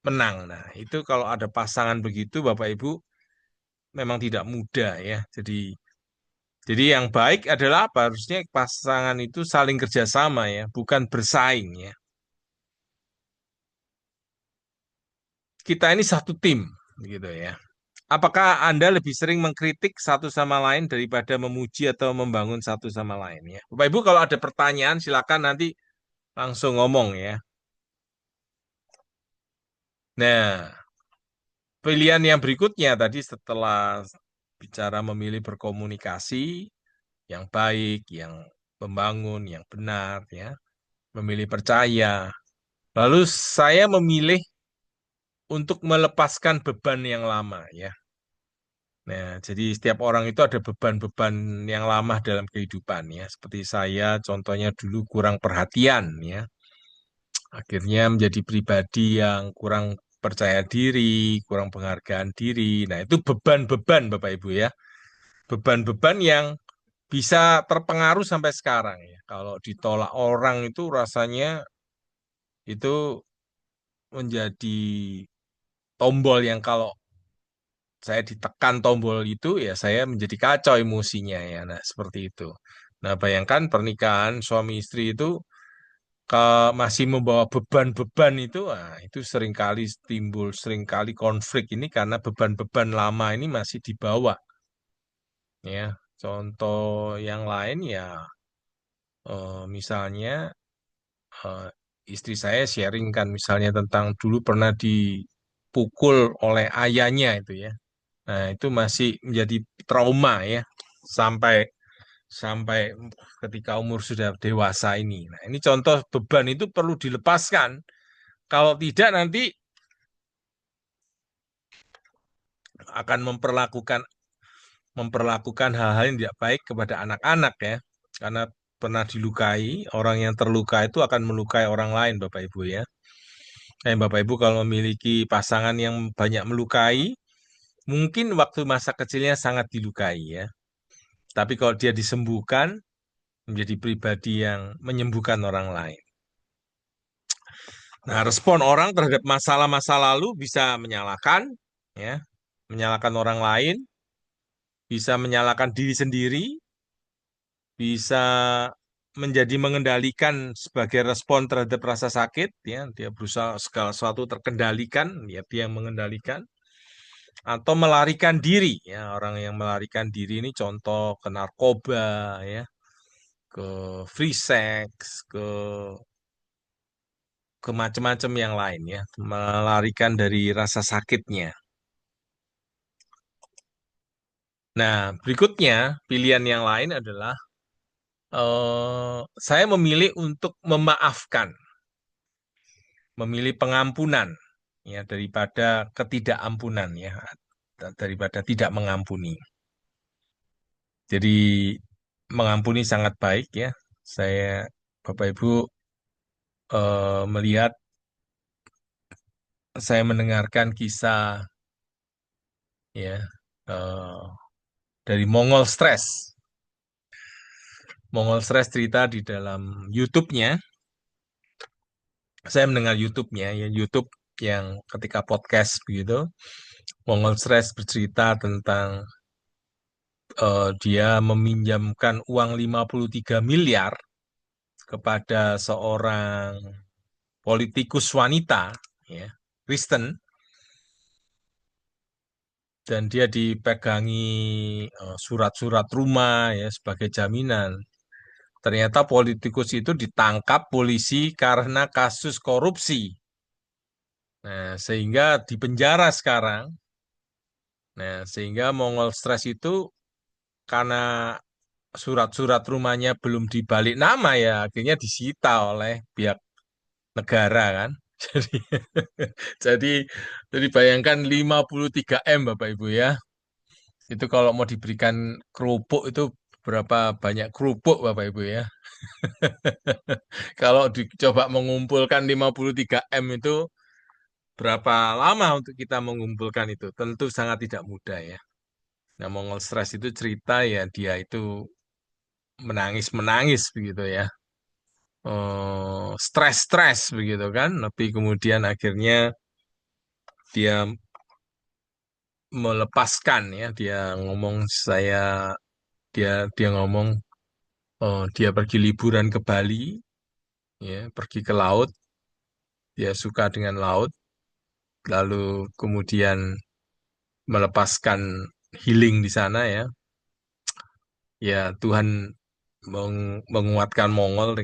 menang. Nah, itu kalau ada pasangan begitu, Bapak Ibu memang tidak mudah ya. Jadi yang baik adalah apa? Harusnya pasangan itu saling kerjasama ya, bukan bersaing ya. Kita ini satu tim, gitu ya. Apakah Anda lebih sering mengkritik satu sama lain daripada memuji atau membangun satu sama lain ya? Bapak Ibu kalau ada pertanyaan silakan nanti langsung ngomong ya. Nah, pilihan yang berikutnya tadi setelah bicara memilih berkomunikasi yang baik, yang membangun, yang benar ya, memilih percaya. Lalu saya memilih untuk melepaskan beban yang lama ya. Nah, jadi setiap orang itu ada beban-beban yang lama dalam kehidupan ya. Seperti saya contohnya dulu kurang perhatian ya. Akhirnya menjadi pribadi yang kurang percaya diri, kurang penghargaan diri. Nah, itu beban-beban Bapak Ibu ya. Beban-beban yang bisa terpengaruh sampai sekarang ya. Kalau ditolak orang itu rasanya itu menjadi tombol yang kalau saya ditekan tombol itu ya saya menjadi kacau emosinya ya. Nah, seperti itu. Nah, bayangkan pernikahan suami istri itu masih membawa beban-beban itu, itu seringkali timbul, seringkali konflik ini karena beban-beban lama ini masih dibawa ya. Contoh yang lain ya, misalnya eh, istri saya sharing kan misalnya tentang dulu pernah dipukul oleh ayahnya itu ya. Nah, itu masih menjadi trauma ya sampai sampai ketika umur sudah dewasa ini. Nah, ini contoh beban itu perlu dilepaskan. Kalau tidak nanti akan memperlakukan hal-hal yang tidak baik kepada anak-anak ya. Karena pernah dilukai, orang yang terluka itu akan melukai orang lain, Bapak Ibu ya. Bapak Ibu kalau memiliki pasangan yang banyak melukai, mungkin waktu masa kecilnya sangat dilukai ya. Tapi kalau dia disembuhkan, menjadi pribadi yang menyembuhkan orang lain. Nah, respon orang terhadap masalah masa lalu bisa menyalahkan, ya, menyalahkan orang lain, bisa menyalahkan diri sendiri, bisa menjadi mengendalikan sebagai respon terhadap rasa sakit, ya, dia berusaha segala sesuatu terkendalikan, ya, dia yang mengendalikan, atau melarikan diri, ya, orang yang melarikan diri ini contoh ke narkoba, ya, ke free sex, ke macam-macam yang lain, ya, melarikan dari rasa sakitnya. Nah, berikutnya pilihan yang lain adalah saya memilih untuk memaafkan, memilih pengampunan, ya, daripada ketidakampunan, ya, daripada tidak mengampuni. Jadi mengampuni sangat baik, ya. Saya, Bapak Ibu, melihat, saya mendengarkan kisah, ya, eh, dari Mongol Stress. Mongol Stress cerita di dalam YouTube-nya. Saya mendengar YouTube-nya, ya, YouTube yang ketika podcast begitu. Mongol Stress bercerita tentang dia meminjamkan uang 53 miliar kepada seorang politikus wanita, ya, Kristen, dan dia dipegangi surat-surat rumah, ya, sebagai jaminan. Ternyata politikus itu ditangkap polisi karena kasus korupsi. Nah, sehingga dipenjara sekarang. Nah, sehingga Mongol Stres itu karena surat-surat rumahnya belum dibalik nama, ya, akhirnya disita oleh pihak negara kan. Jadi jadi jadi bayangkan 53 M Bapak Ibu, ya. Itu kalau mau diberikan kerupuk itu berapa banyak kerupuk Bapak Ibu, ya. Kalau dicoba mengumpulkan 53 M itu berapa lama untuk kita mengumpulkan itu? Tentu sangat tidak mudah, ya. Nah, Mongol Stres itu cerita, ya, dia itu menangis-menangis begitu, ya. Stres-stres begitu kan. Tapi kemudian akhirnya dia melepaskan, ya, dia ngomong dia dia ngomong dia pergi liburan ke Bali, ya, pergi ke laut, dia suka dengan laut, lalu kemudian melepaskan healing di sana, ya. Ya, Tuhan menguatkan Mongol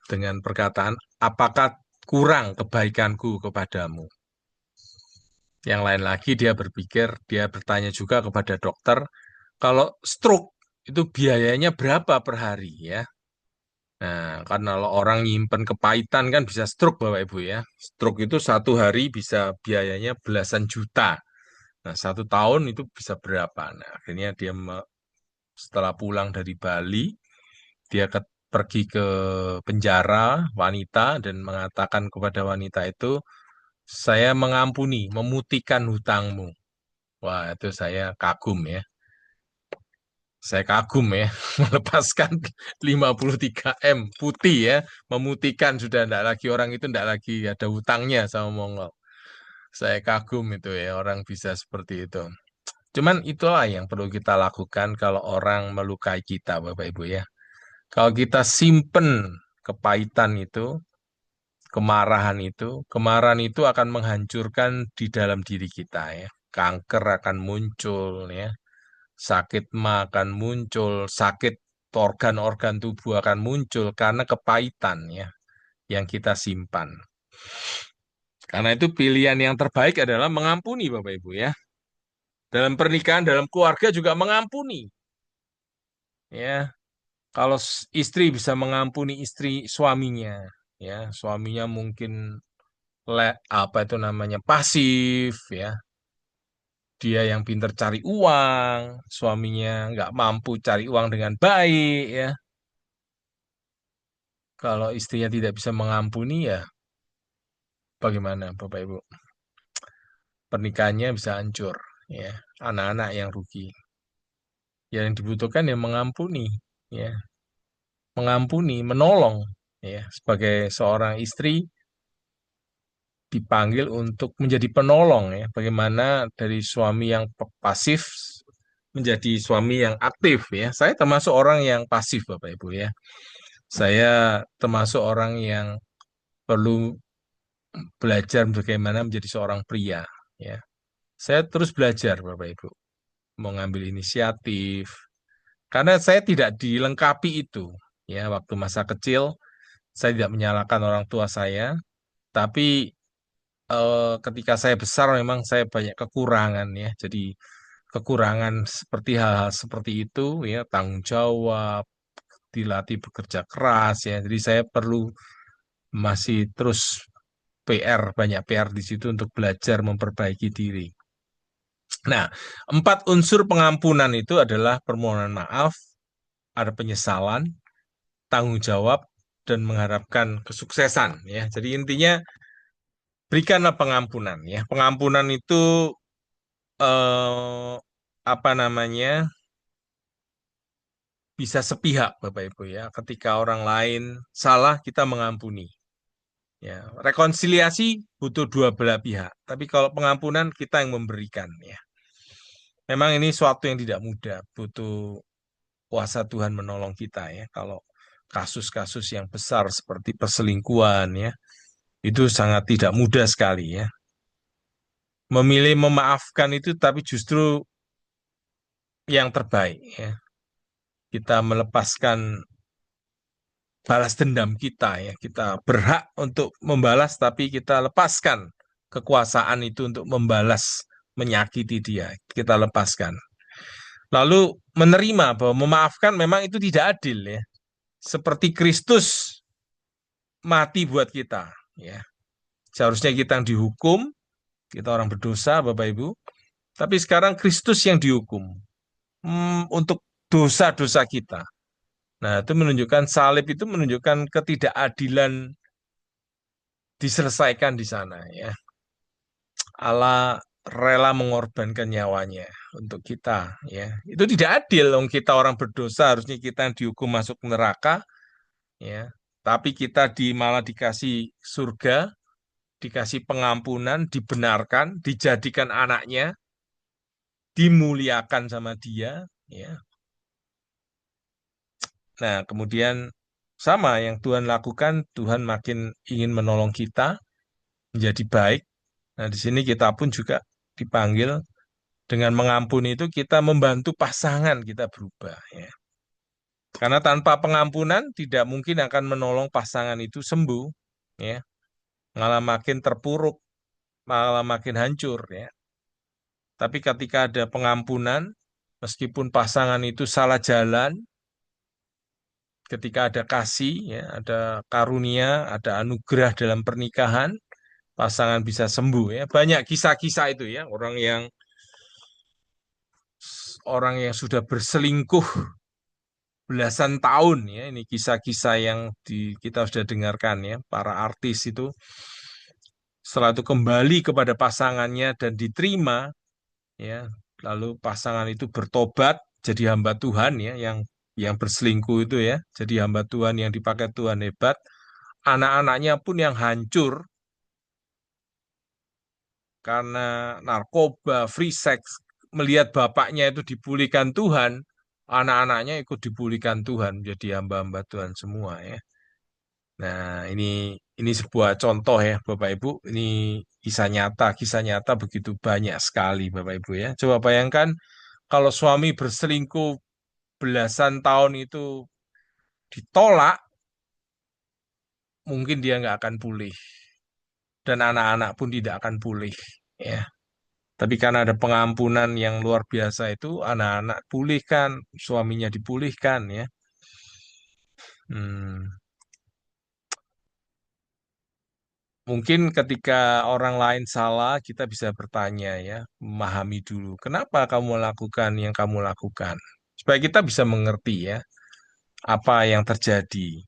dengan perkataan, apakah kurang kebaikanku kepadamu? Yang lain lagi dia berpikir, dia bertanya juga kepada dokter, kalau stroke itu biayanya berapa per hari, ya? Nah, karena kalau orang nyimpen kepahitan kan bisa stroke Bapak Ibu, ya. Stroke itu satu hari bisa biayanya belasan juta. Nah, satu tahun itu bisa berapa? Nah, akhirnya dia setelah pulang dari Bali, dia pergi ke penjara wanita dan mengatakan kepada wanita itu, saya mengampuni, memutihkan hutangmu. Wah, itu saya kagum, ya. Saya kagum, ya, melepaskan 53 M putih, ya, memutihkan, sudah tidak lagi, orang itu tidak lagi ada hutangnya sama Mongol. Saya kagum itu, ya, orang bisa seperti itu. Cuman itulah yang perlu kita lakukan kalau orang melukai kita, Bapak Ibu, ya. Kalau kita simpen kepahitan itu, kemarahan itu akan menghancurkan di dalam diri kita, ya. Kanker akan muncul, ya. Sakit mah akan muncul, sakit organ-organ tubuh akan muncul karena kepahitan, ya, yang kita simpan. Karena itu pilihan yang terbaik adalah mengampuni, Bapak Ibu, ya. Dalam pernikahan, dalam keluarga juga mengampuni, ya. Kalau istri bisa mengampuni istri suaminya, ya, suaminya mungkin apa itu namanya pasif, ya, dia yang pinter cari uang, suaminya nggak mampu cari uang dengan baik, ya. Kalau istrinya tidak bisa mengampuni, ya, bagaimana Bapak Ibu? Pernikahannya bisa hancur, ya. Anak-anak yang rugi. Yang dibutuhkan ya mengampuni, ya, mengampuni, menolong. ya, sebagai seorang istri dipanggil untuk menjadi penolong ya. Bagaimana dari suami yang pasif menjadi suami yang aktif ya. Saya termasuk orang yang pasif Bapak Ibu ya. Saya termasuk orang yang perlu belajar bagaimana menjadi seorang pria ya. Saya terus belajar Bapak Ibu, mengambil inisiatif karena saya tidak dilengkapi itu ya waktu masa kecil. Saya tidak menyalahkan orang tua saya, tapi ketika saya besar memang saya banyak kekurangan ya. Jadi kekurangan seperti hal-hal seperti itu ya, tanggung jawab, dilatih bekerja keras ya. Jadi saya perlu masih terus PR, banyak PR di situ untuk belajar memperbaiki diri. Nah, 4 unsur pengampunan itu adalah permohonan maaf, ada penyesalan, tanggung jawab, dan mengharapkan kesuksesan ya. Jadi intinya berikanlah pengampunan ya. Pengampunan itu eh, apa namanya bisa sepihak Bapak Ibu ya. Ketika orang lain salah kita mengampuni. Ya, rekonsiliasi butuh dua belah pihak. Tapi kalau pengampunan kita yang memberikan ya. Memang ini suatu yang tidak mudah, butuh kuasa Tuhan menolong kita ya. Kalau kasus-kasus yang besar seperti perselingkuhan ya, itu sangat tidak mudah sekali ya. Memilih memaafkan itu tapi justru yang terbaik ya. Kita melepaskan balas dendam kita ya. Kita berhak untuk membalas tapi kita lepaskan kekuasaan itu untuk membalas menyakiti dia. Kita lepaskan. Lalu menerima bahwa memaafkan memang itu tidak adil ya. Seperti Kristus mati buat kita ya. Seharusnya kita yang dihukum, kita orang berdosa Bapak Ibu, tapi sekarang Kristus yang dihukum untuk dosa-dosa kita. Nah, itu menunjukkan salib itu menunjukkan ketidakadilan diselesaikan di sana ya. Allah rela mengorbankan nyawanya untuk kita ya. Itu tidak adil dong kita orang berdosa harusnya kita yang dihukum masuk neraka ya. Tapi kita malah dikasih surga, dikasih pengampunan, dibenarkan, dijadikan anaknya, dimuliakan sama dia ya. Nah, kemudian sama yang Tuhan lakukan, Tuhan makin ingin menolong kita menjadi baik. Nah, di sini kita pun juga dipanggil dengan mengampuni itu kita membantu pasangan kita berubah ya. Karena tanpa pengampunan tidak mungkin akan menolong pasangan itu sembuh ya, malah makin terpuruk, malah makin hancur ya. Tapi ketika ada pengampunan, meskipun pasangan itu salah jalan, ketika ada kasih ya, ada karunia, ada anugerah dalam pernikahan, pasangan bisa sembuh ya. Banyak kisah-kisah itu ya, orang yang sudah berselingkuh belasan tahun ya. Ini kisah-kisah yang kita sudah dengarkan ya, para artis itu setelah itu kembali kepada pasangannya dan diterima ya. Lalu pasangan itu bertobat jadi hamba Tuhan ya, yang berselingkuh itu ya, jadi hamba Tuhan yang dipakai Tuhan hebat. Anak-anaknya pun yang hancur karena narkoba, free sex, melihat bapaknya itu dipulihkan Tuhan, anak-anaknya ikut dipulihkan Tuhan, jadi hamba-hamba Tuhan semua ya. Nah, ini sebuah contoh ya, Bapak Ibu. Ini kisah nyata begitu banyak sekali, Bapak Ibu ya. Coba bayangkan kalau suami berselingkuh belasan tahun itu ditolak, mungkin dia nggak akan pulih dan anak-anak pun tidak akan pulih ya. Tapi karena ada pengampunan yang luar biasa itu, anak-anak pulihkan, suaminya dipulihkan ya. Hmm, Mungkin ketika orang lain salah, kita bisa bertanya ya, memahami dulu, kenapa kamu melakukan yang kamu lakukan? Supaya kita bisa mengerti ya, apa yang terjadi.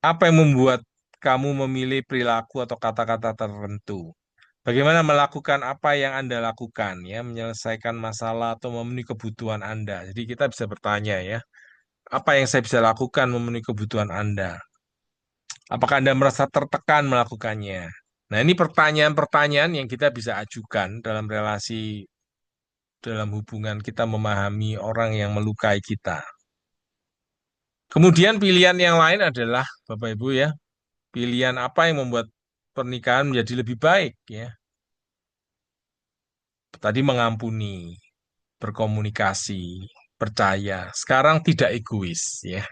Apa yang membuat kamu memilih perilaku atau kata-kata tertentu? Bagaimana melakukan apa yang Anda lakukan ya, menyelesaikan masalah atau memenuhi kebutuhan Anda. Jadi kita bisa bertanya ya, apa yang saya bisa lakukan memenuhi kebutuhan Anda? Apakah Anda merasa tertekan melakukannya? Nah, ini pertanyaan-pertanyaan yang kita bisa ajukan dalam relasi, dalam hubungan kita memahami orang yang melukai kita. Kemudian pilihan yang lain adalah, Bapak Ibu ya, pilihan apa yang membuat pernikahan menjadi lebih baik ya. Tadi mengampuni, berkomunikasi, percaya. Sekarang tidak egois ya.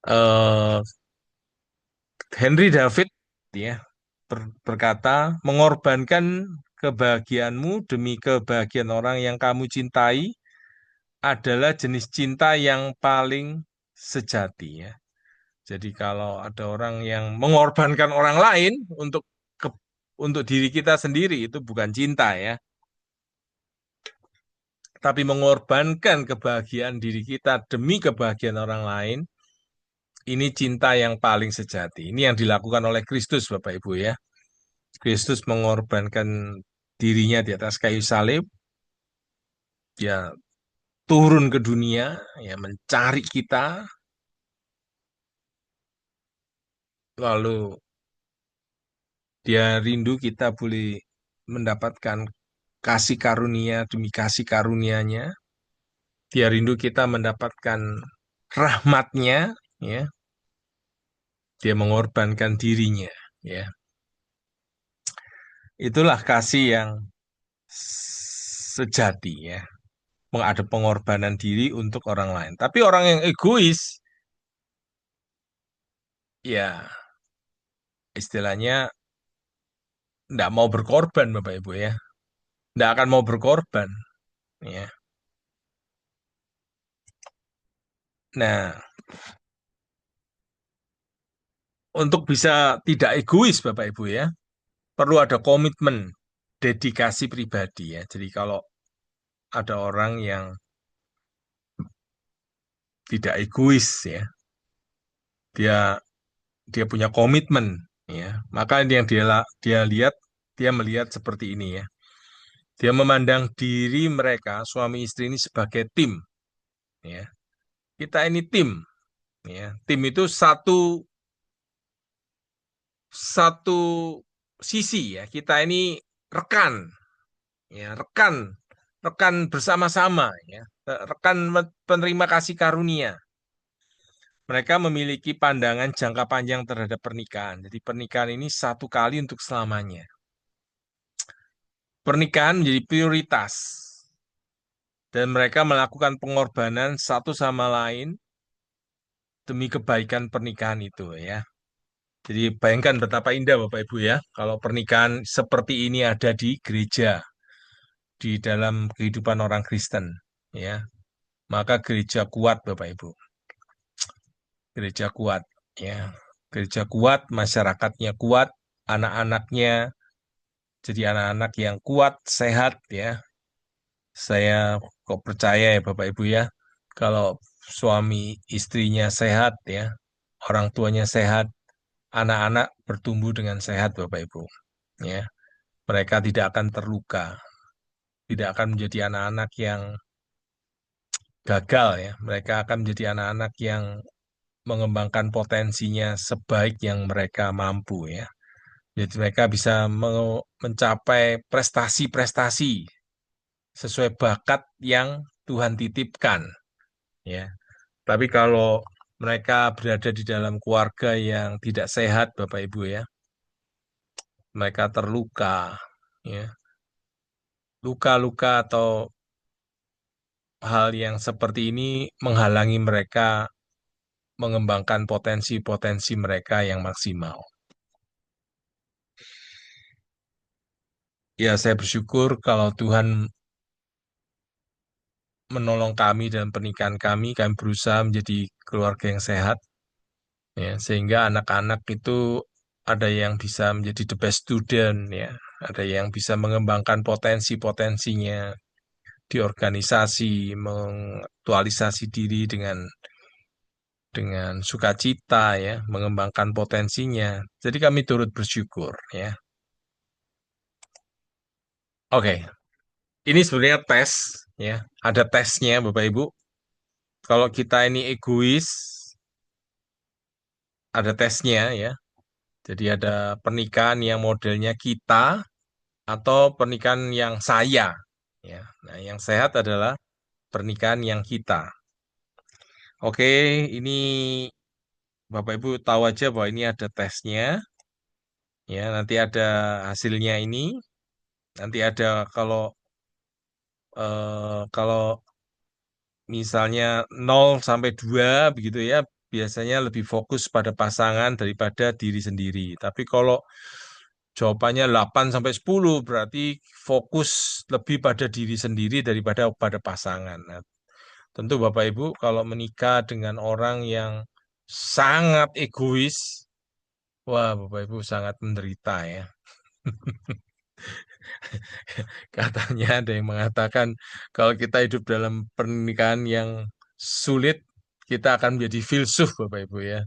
Eh, Henry David ya berkata, mengorbankan kebahagiaanmu demi kebahagiaan orang yang kamu cintai adalah jenis cinta yang paling sejati ya. Jadi kalau ada orang yang mengorbankan orang lain untuk untuk diri kita sendiri itu bukan cinta ya, tapi mengorbankan kebahagiaan diri kita demi kebahagiaan orang lain, ini cinta yang paling sejati. Ini yang dilakukan oleh Kristus Bapak Ibu ya. Kristus mengorbankan dirinya di atas kayu salib, dia turun ke dunia, ya mencari kita, lalu dia rindu kita boleh mendapatkan kasih karunia demi kasih karunia-Nya. Dia rindu kita mendapatkan rahmat-Nya, ya. Dia mengorbankan dirinya, ya. Itulah kasih yang sejati, ya. Ada pengorbanan diri untuk orang lain. Tapi orang yang egois, ya istilahnya tidak mau berkorban, Bapak Ibu ya. Tidak akan mau berkorban, ya. Nah, untuk bisa tidak egois, Bapak Ibu ya, perlu ada komitmen, dedikasi pribadi ya. Jadi kalau ada orang yang tidak egois ya, dia dia punya komitmen ya. Maka yang dia lihat, dia melihat seperti ini ya. Dia memandang diri mereka suami istri ini sebagai tim ya. Kita ini tim ya. Tim itu satu satu sisi ya. Kita ini rekan ya, rekan rekan bersama-sama ya. Rekan penerima kasih karunia. Mereka memiliki pandangan jangka panjang terhadap pernikahan. Jadi pernikahan ini satu kali untuk selamanya. Pernikahan menjadi prioritas dan mereka melakukan pengorbanan satu sama lain demi kebaikan pernikahan itu ya. Jadi bayangkan betapa indah Bapak Ibu ya kalau pernikahan seperti ini ada di gereja, di dalam kehidupan orang Kristen ya. Maka gereja kuat Bapak Ibu. Gereja kuat ya. Gereja kuat, masyarakatnya kuat, anak-anaknya jadi anak-anak yang kuat, sehat ya. Saya kok percaya ya Bapak Ibu ya, kalau suami istrinya sehat ya, orang tuanya sehat, anak-anak bertumbuh dengan sehat Bapak Ibu. Ya, mereka tidak akan terluka, tidak akan menjadi anak-anak yang gagal ya. Mereka akan menjadi anak-anak yang mengembangkan potensinya sebaik yang mereka mampu ya. Jadi mereka bisa mencapai prestasi-prestasi sesuai bakat yang Tuhan titipkan ya. Tapi kalau mereka berada di dalam keluarga yang tidak sehat, Bapak Ibu ya, mereka terluka, ya, luka-luka atau hal yang seperti ini menghalangi mereka mengembangkan potensi-potensi mereka yang maksimal. Ya, saya bersyukur kalau Tuhan menolong kami dalam pernikahan kami berusaha menjadi keluarga yang sehat, ya, sehingga anak-anak itu ada yang bisa menjadi the best student, ya, ada yang bisa mengembangkan potensi-potensinya di organisasi, mengaktualisasi diri dengan sukacita, ya, mengembangkan potensinya. Jadi kami turut bersyukur, ya. Oke, ini sebenarnya tes, ya, ada tesnya, Bapak Ibu. Kalau kita ini egois, ada tesnya ya. Jadi ada pernikahan yang modelnya kita atau pernikahan yang saya. Ya. Nah, yang sehat adalah pernikahan yang kita. Oke, ini Bapak Ibu tahu aja bahwa ini ada tesnya. Ya, nanti ada hasilnya ini. Nanti ada kalau misalnya 0 sampai 2 begitu ya, biasanya lebih fokus pada pasangan daripada diri sendiri. Tapi kalau jawabannya 8 sampai 10 berarti fokus lebih pada diri sendiri daripada pada pasangan. Nah, tentu Bapak Ibu kalau menikah dengan orang yang sangat egois, wah Bapak Ibu sangat menderita ya. Katanya ada yang mengatakan kalau kita hidup dalam pernikahan yang sulit, kita akan menjadi filsuf Bapak Ibu ya.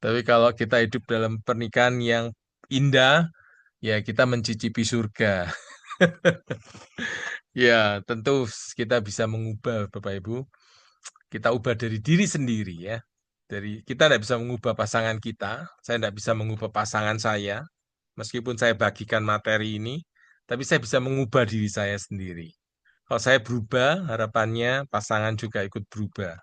Tapi kalau kita hidup dalam pernikahan yang indah, ya kita mencicipi surga. Ya, tentu kita bisa mengubah Bapak Ibu. Kita ubah dari diri sendiri ya. Kita tidak bisa mengubah pasangan kita, saya tidak bisa mengubah pasangan saya, meskipun saya bagikan materi ini, tapi saya bisa mengubah diri saya sendiri. Kalau saya berubah, harapannya pasangan juga ikut berubah.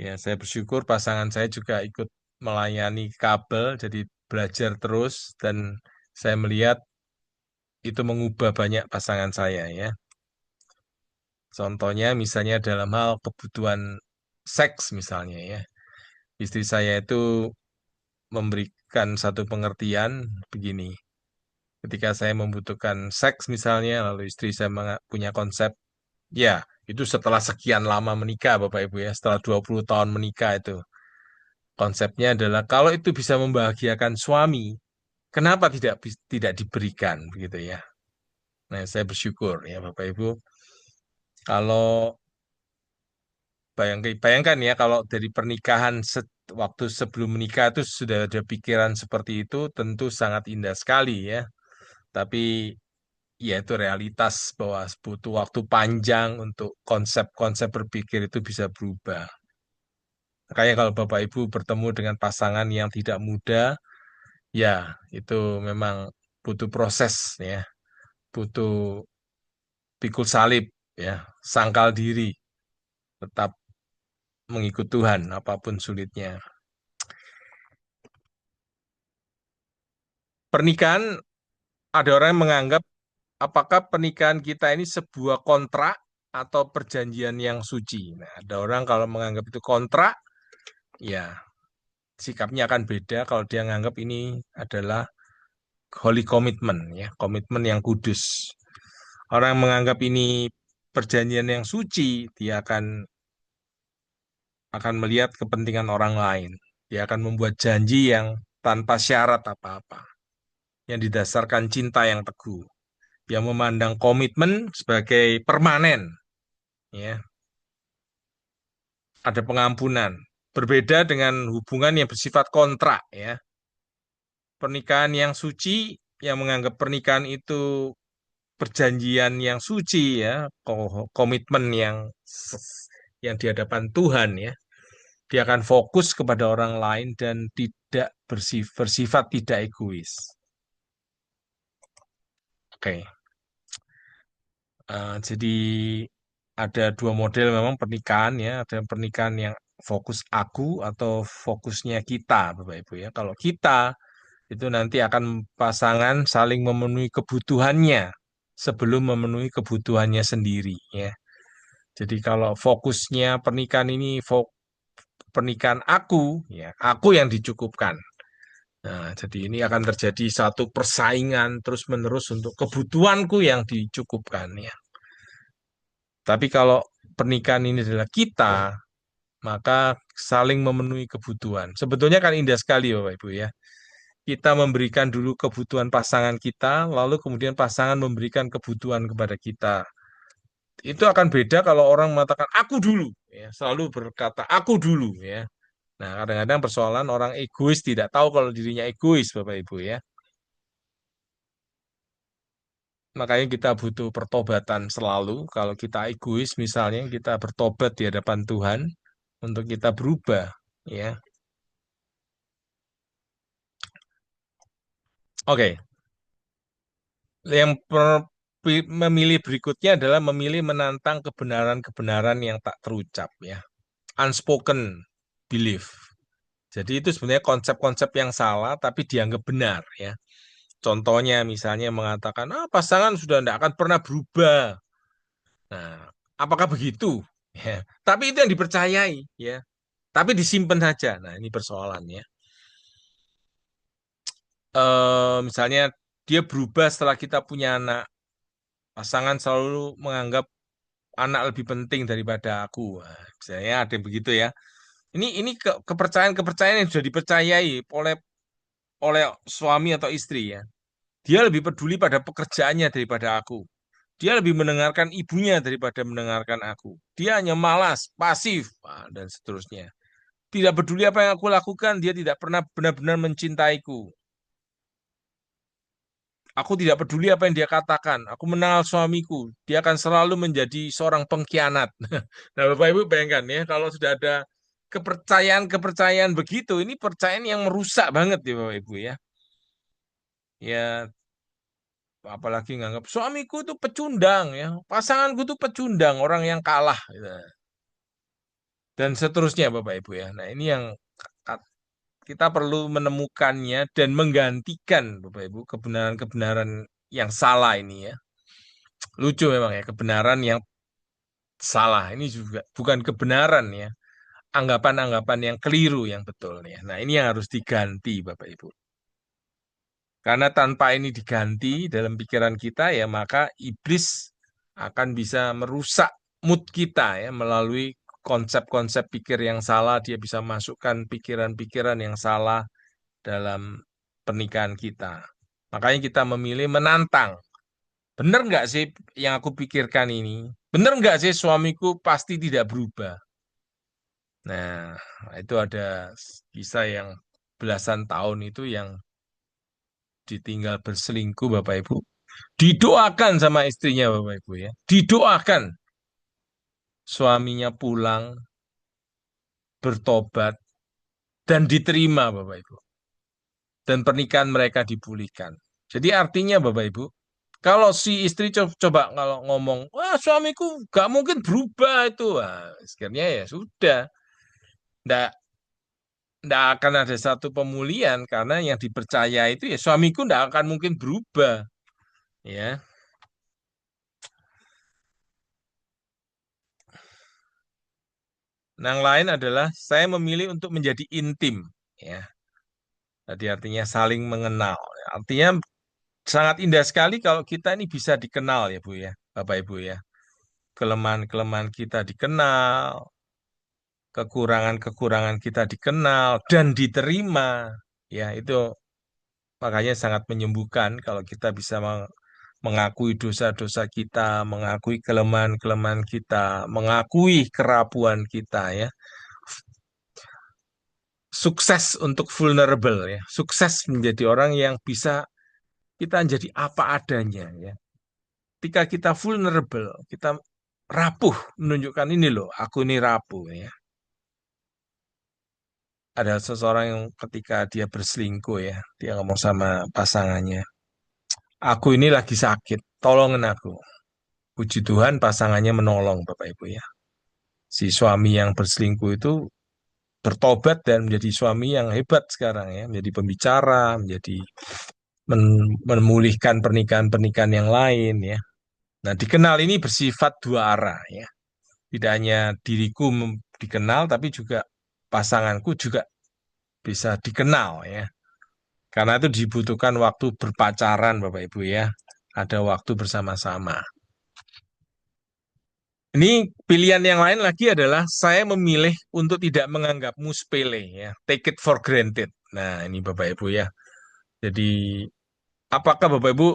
Ya, saya bersyukur pasangan saya juga ikut melayani kabel, jadi belajar terus dan saya melihat itu mengubah banyak pasangan saya ya. Contohnya misalnya dalam hal kebutuhan seks misalnya ya. Istri saya itu memberikan satu pengertian begini. Ketika saya membutuhkan seks misalnya, lalu istri saya punya konsep, ya itu setelah sekian lama menikah Bapak Ibu ya, setelah 20 tahun menikah itu. Konsepnya adalah kalau itu bisa membahagiakan suami, kenapa tidak diberikan begitu ya. Nah, saya bersyukur ya Bapak Ibu. Kalau bayangkan ya kalau dari pernikahan waktu sebelum menikah itu sudah ada pikiran seperti itu, tentu sangat indah sekali ya. Tapi ya itu realitas bahwa butuh waktu panjang untuk konsep-konsep berpikir itu bisa berubah. Makanya kalau Bapak Ibu bertemu dengan pasangan yang tidak muda, ya itu memang butuh proses ya, butuh pikul salib ya, sangkal diri, tetap mengikut Tuhan apapun sulitnya. Pernikahan, ada orang yang menganggap apakah pernikahan kita ini sebuah kontrak atau perjanjian yang suci. Nah, ada orang kalau menganggap itu kontrak, ya sikapnya akan beda kalau dia menganggap ini adalah holy commitment, ya komitmen yang kudus. Orang yang menganggap ini perjanjian yang suci, dia akan melihat kepentingan orang lain. Dia akan membuat janji yang tanpa syarat apa-apa, yang didasarkan cinta yang teguh, yang memandang komitmen sebagai permanen, ya, ada pengampunan. Berbeda dengan hubungan yang bersifat kontrak, ya. Pernikahan yang suci, yang menganggap pernikahan itu perjanjian yang suci, ya, komitmen yang di hadapan Tuhan, ya. Dia akan fokus kepada orang lain dan tidak bersifat tidak egois. Oke. Jadi ada dua model memang pernikahan ya, ada pernikahan yang fokus aku atau fokusnya kita, Bapak Ibu ya. Kalau kita itu nanti akan pasangan saling memenuhi kebutuhannya sebelum memenuhi kebutuhannya sendiri ya. Jadi kalau fokusnya pernikahan ini pernikahan aku ya, aku yang dicukupkan. Nah, jadi ini akan terjadi satu persaingan terus-menerus untuk kebutuhanku yang dicukupkan ya. Tapi kalau pernikahan ini adalah kita, maka saling memenuhi kebutuhan. Sebetulnya kan indah sekali Bapak Ibu ya. Kita memberikan dulu kebutuhan pasangan kita, lalu kemudian pasangan memberikan kebutuhan kepada kita. Itu akan beda kalau orang mengatakan aku dulu, ya, selalu berkata aku dulu, ya. Nah, kadang-kadang persoalan orang egois tidak tahu kalau dirinya egois, Bapak Ibu, ya. Makanya kita butuh pertobatan selalu. Kalau kita egois, misalnya kita bertobat di hadapan Tuhan untuk kita berubah, ya. Oke, yang memilih berikutnya adalah memilih menantang kebenaran-kebenaran yang tak terucap ya. Unspoken belief. Jadi itu sebenarnya konsep-konsep yang salah tapi dianggap benar ya. Contohnya misalnya mengatakan, pasangan sudah tidak akan pernah berubah. Nah, apakah begitu? Ya. Tapi itu yang dipercayai ya. Tapi disimpan saja. Nah, ini persoalannya. Misalnya dia berubah setelah kita punya anak. Pasangan selalu menganggap anak lebih penting daripada aku. Nah, misalnya ada yang begitu ya. Ini kepercayaan-kepercayaan yang sudah dipercayai oleh oleh suami atau istri ya. Dia lebih peduli pada pekerjaannya daripada aku. Dia lebih mendengarkan ibunya daripada mendengarkan aku. Dia hanya malas, pasif, dan seterusnya. Tidak peduli apa yang aku lakukan, dia tidak pernah benar-benar mencintaiku. Aku tidak peduli apa yang dia katakan. Aku mengenal suamiku. Dia akan selalu menjadi seorang pengkhianat. Nah, Bapak Ibu bayangkan ya, kalau sudah ada kepercayaan-kepercayaan begitu, ini percayaan yang merusak banget ya Bapak Ibu ya. Ya, apalagi nganggap suamiku itu pecundang ya, pasanganku itu pecundang, orang yang kalah gitu. Dan seterusnya Bapak Ibu ya. Nah, ini yang kita perlu menemukannya dan menggantikan Bapak Ibu kebenaran-kebenaran yang salah ini ya. Lucu memang ya, kebenaran yang salah ini juga bukan kebenaran ya. Anggapan-anggapan yang keliru yang betul ya. Nah, ini yang harus diganti Bapak Ibu. Karena tanpa ini diganti dalam pikiran kita ya, maka iblis akan bisa merusak mood kita ya melalui konsep-konsep pikir yang salah, dia bisa masukkan pikiran-pikiran yang salah dalam pernikahan kita. Makanya kita memilih menantang. Benar nggak sih yang aku pikirkan ini? Benar nggak sih suamiku pasti tidak berubah? Nah, itu ada kisah yang belasan tahun itu yang ditinggal berselingkuh Bapak Ibu. Didoakan sama istrinya Bapak Ibu ya. Didoakan suaminya pulang, bertobat, dan diterima Bapak Ibu. Dan pernikahan mereka dipulihkan. Jadi artinya Bapak Ibu, kalau si istri coba kalau ngomong, wah suamiku gak mungkin berubah itu. Wah, akhirnya ya sudah. Nggak, nggak akan ada satu pemulihan karena yang dipercaya itu ya suamiku nggak akan mungkin berubah. Ya, yang lain adalah saya memilih untuk menjadi intim. Ya, jadi artinya saling mengenal. Artinya sangat indah sekali kalau kita ini bisa dikenal ya Bu ya, Bapak Ibu ya. Kelemahan-kelemahan kita dikenal, kekurangan-kekurangan kita dikenal dan diterima. Ya, itu makanya sangat menyembuhkan kalau kita bisa mengakui dosa-dosa kita, mengakui kelemahan-kelemahan kita, mengakui kerapuan kita ya. Sukses untuk vulnerable ya. Sukses menjadi orang yang bisa kita jadi apa adanya ya. Ketika kita vulnerable, kita rapuh menunjukkan ini loh, aku ini rapuh ya. Ada seseorang yang ketika dia berselingkuh ya, dia ngomong sama pasangannya, aku ini lagi sakit, tolongin aku. Puji Tuhan pasangannya menolong Bapak Ibu ya. Si suami yang berselingkuh itu bertobat dan menjadi suami yang hebat sekarang ya, menjadi pembicara, menjadi memulihkan pernikahan-pernikahan yang lain ya. Nah, dikenal ini bersifat dua arah ya. Tidak hanya diriku dikenal, tapi juga pasanganku juga bisa dikenal ya. Karena itu dibutuhkan waktu berpacaran, Bapak Ibu ya. Ada waktu bersama-sama. Ini pilihan yang lain lagi adalah saya memilih untuk tidak menganggapmu sepele ya. Take it for granted. Nah, ini Bapak Ibu ya. Jadi, apakah Bapak Ibu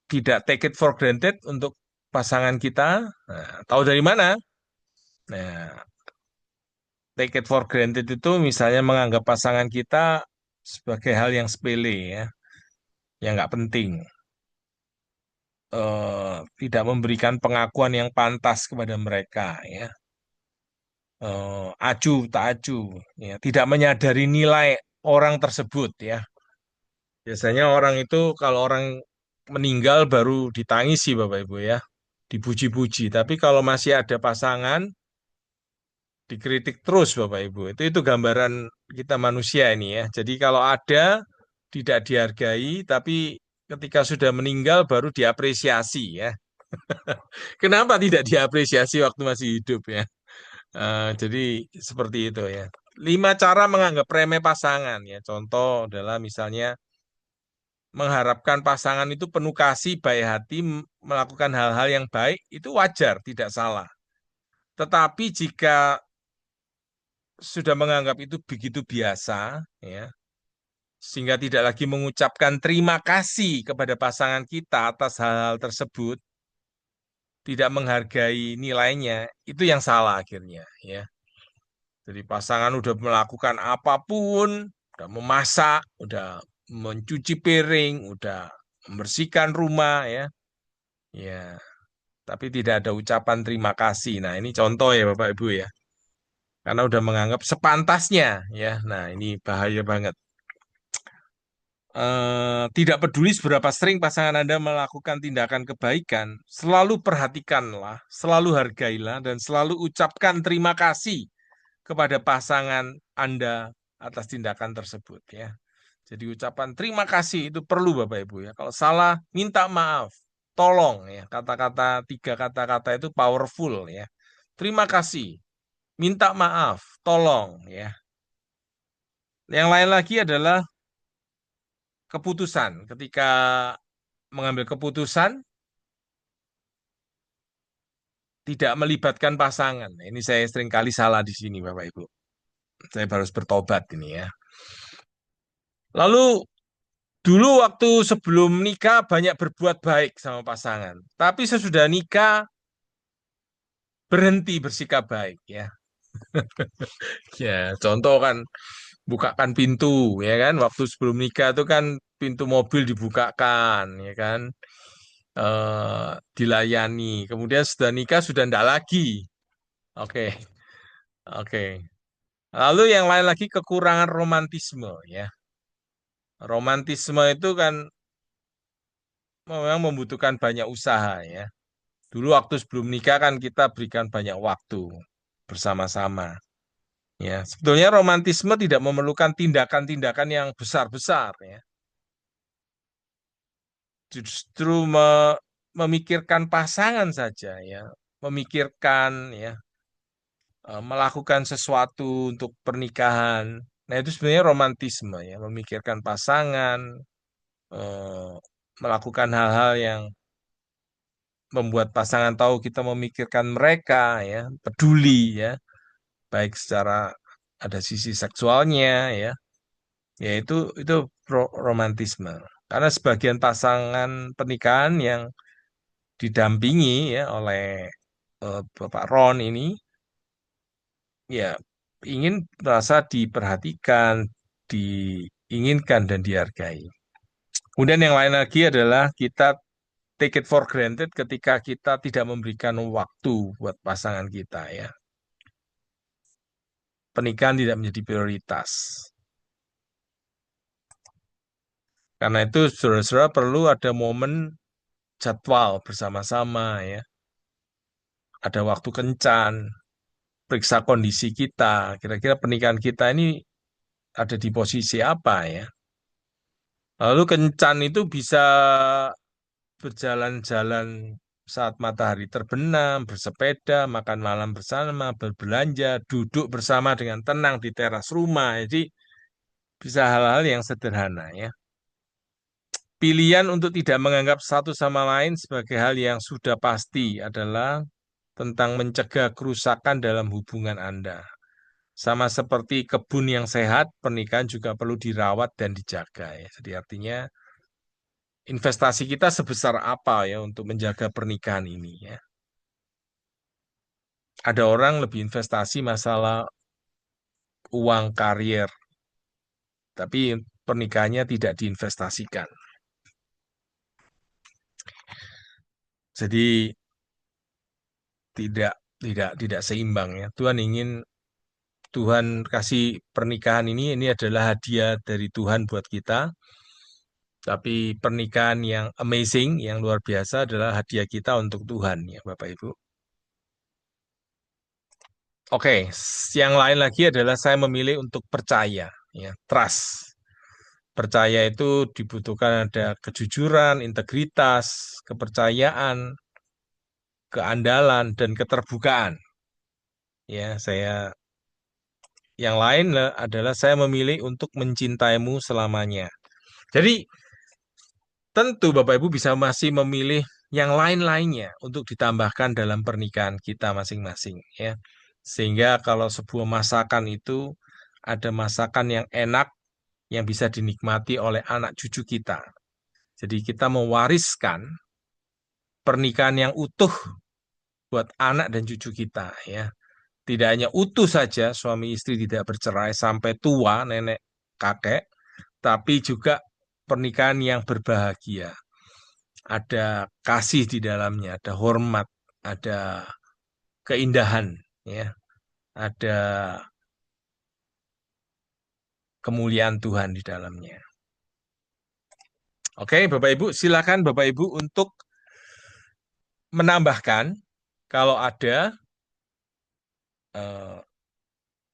tidak take it for granted untuk pasangan kita? Nah, tahu dari mana? Nah, take it for granted itu misalnya menganggap pasangan kita sebagai hal yang sepele ya, yang nggak penting. Tidak memberikan pengakuan yang pantas kepada mereka ya. Acuh tak acuh ya. Tidak menyadari nilai orang tersebut ya. Biasanya orang itu kalau orang meninggal baru ditangisi Bapak Ibu ya, dipuji-puji. Tapi kalau masih ada pasangan, dikritik terus Bapak Ibu. Itu gambaran kita manusia ini ya. Jadi kalau ada tidak dihargai, tapi ketika sudah meninggal baru diapresiasi ya. Kenapa tidak diapresiasi waktu masih hidup ya? Jadi seperti itu ya. 5 cara menganggap remeh pasangan ya. Contoh adalah misalnya mengharapkan pasangan itu penuh kasih, baik hati, melakukan hal-hal yang baik, itu wajar, tidak salah. Tetapi jika sudah menganggap itu begitu biasa, ya, sehingga tidak lagi mengucapkan terima kasih kepada pasangan kita atas hal-hal tersebut, tidak menghargai nilainya, itu yang salah akhirnya, ya. Jadi pasangan udah melakukan apapun, udah memasak, udah mencuci piring, udah membersihkan rumah, ya, ya. Tapi tidak ada ucapan terima kasih. Nah, ini contoh ya Bapak Ibu ya. Karena udah menganggap sepantasnya, ya. Nah, ini bahaya banget. Tidak peduli seberapa sering pasangan Anda melakukan tindakan kebaikan, selalu perhatikanlah, selalu hargailah, dan selalu ucapkan terima kasih kepada pasangan Anda atas tindakan tersebut ya. Jadi ucapan terima kasih itu perlu Bapak Ibu ya. Kalau salah minta maaf, tolong ya. Kata-kata 3 kata-kata itu powerful ya. Terima kasih, minta maaf, tolong ya. Yang lain lagi adalah keputusan. Ketika mengambil keputusan tidak melibatkan pasangan. Ini saya sering kali salah di sini Bapak Ibu. Saya harus bertobat ini ya. Lalu dulu waktu sebelum nikah banyak berbuat baik sama pasangan. Tapi sesudah nikah berhenti bersikap baik ya. Ya, contoh kan bukakan pintu ya kan waktu sebelum nikah itu kan pintu mobil dibukakan ya kan dilayani. Kemudian sudah nikah sudah enggak lagi. Oke, oke. Lalu yang lain lagi kekurangan romantisme ya. Romantisme itu kan memang membutuhkan banyak usaha ya. Dulu waktu sebelum nikah kan kita berikan banyak waktu bersama-sama. Ya, sebetulnya romantisme tidak memerlukan tindakan-tindakan yang besar-besar ya. Justru memikirkan pasangan saja ya, memikirkan ya, melakukan sesuatu untuk pernikahan. Nah, itu sebenarnya romantisme ya, memikirkan pasangan, eh, melakukan hal-hal yang membuat pasangan tahu kita memikirkan mereka ya, peduli ya, baik secara ada sisi seksualnya ya, ya itu romantisme. Karena sebagian pasangan pernikahan yang didampingi ya oleh Bapak Ron ini ya ingin merasa diperhatikan, diinginkan dan dihargai. Kemudian yang lain lagi adalah kita take it for granted ketika kita tidak memberikan waktu buat pasangan kita ya. Pernikahan tidak menjadi prioritas. Karena itu saudara-saudara perlu ada momen jadwal bersama-sama ya. Ada waktu kencan, periksa kondisi kita. Kira-kira pernikahan kita ini ada di posisi apa ya. Lalu kencan itu bisa berjalan-jalan saat matahari terbenam, bersepeda, makan malam bersama, berbelanja, duduk bersama dengan tenang di teras rumah. Jadi bisa hal-hal yang sederhana ya. Pilihan untuk tidak menganggap satu sama lain sebagai hal yang sudah pasti adalah tentang mencegah kerusakan dalam hubungan Anda. Sama seperti kebun yang sehat, pernikahan juga perlu dirawat dan dijaga ya. Jadi artinya investasi kita sebesar apa ya untuk menjaga pernikahan ini ya. Ada orang lebih investasi masalah uang karier, tapi pernikahannya tidak diinvestasikan. Jadi tidak tidak seimbang ya. Tuhan kasih pernikahan ini adalah hadiah dari Tuhan buat kita. Tapi pernikahan yang amazing, yang luar biasa adalah hadiah kita untuk Tuhan, ya Bapak Ibu. Oke, yang lain lagi adalah saya memilih untuk percaya, ya, trust. Percaya itu dibutuhkan ada kejujuran, integritas, kepercayaan, keandalan, dan keterbukaan. Ya, yang lain adalah saya memilih untuk mencintaimu selamanya. Jadi tentu Bapak Ibu bisa masih memilih yang lain-lainnya untuk ditambahkan dalam pernikahan kita masing-masing, ya. Sehingga kalau sebuah masakan itu ada masakan yang enak yang bisa dinikmati oleh anak cucu kita. Jadi kita mewariskan pernikahan yang utuh buat anak dan cucu kita, ya. Tidak hanya utuh saja suami istri tidak bercerai sampai tua nenek kakek, tapi juga pernikahan yang berbahagia. Ada kasih di dalamnya, ada hormat, ada keindahan, ya, ada kemuliaan Tuhan di dalamnya. Oke, Bapak Ibu, silakan Bapak Ibu untuk menambahkan kalau ada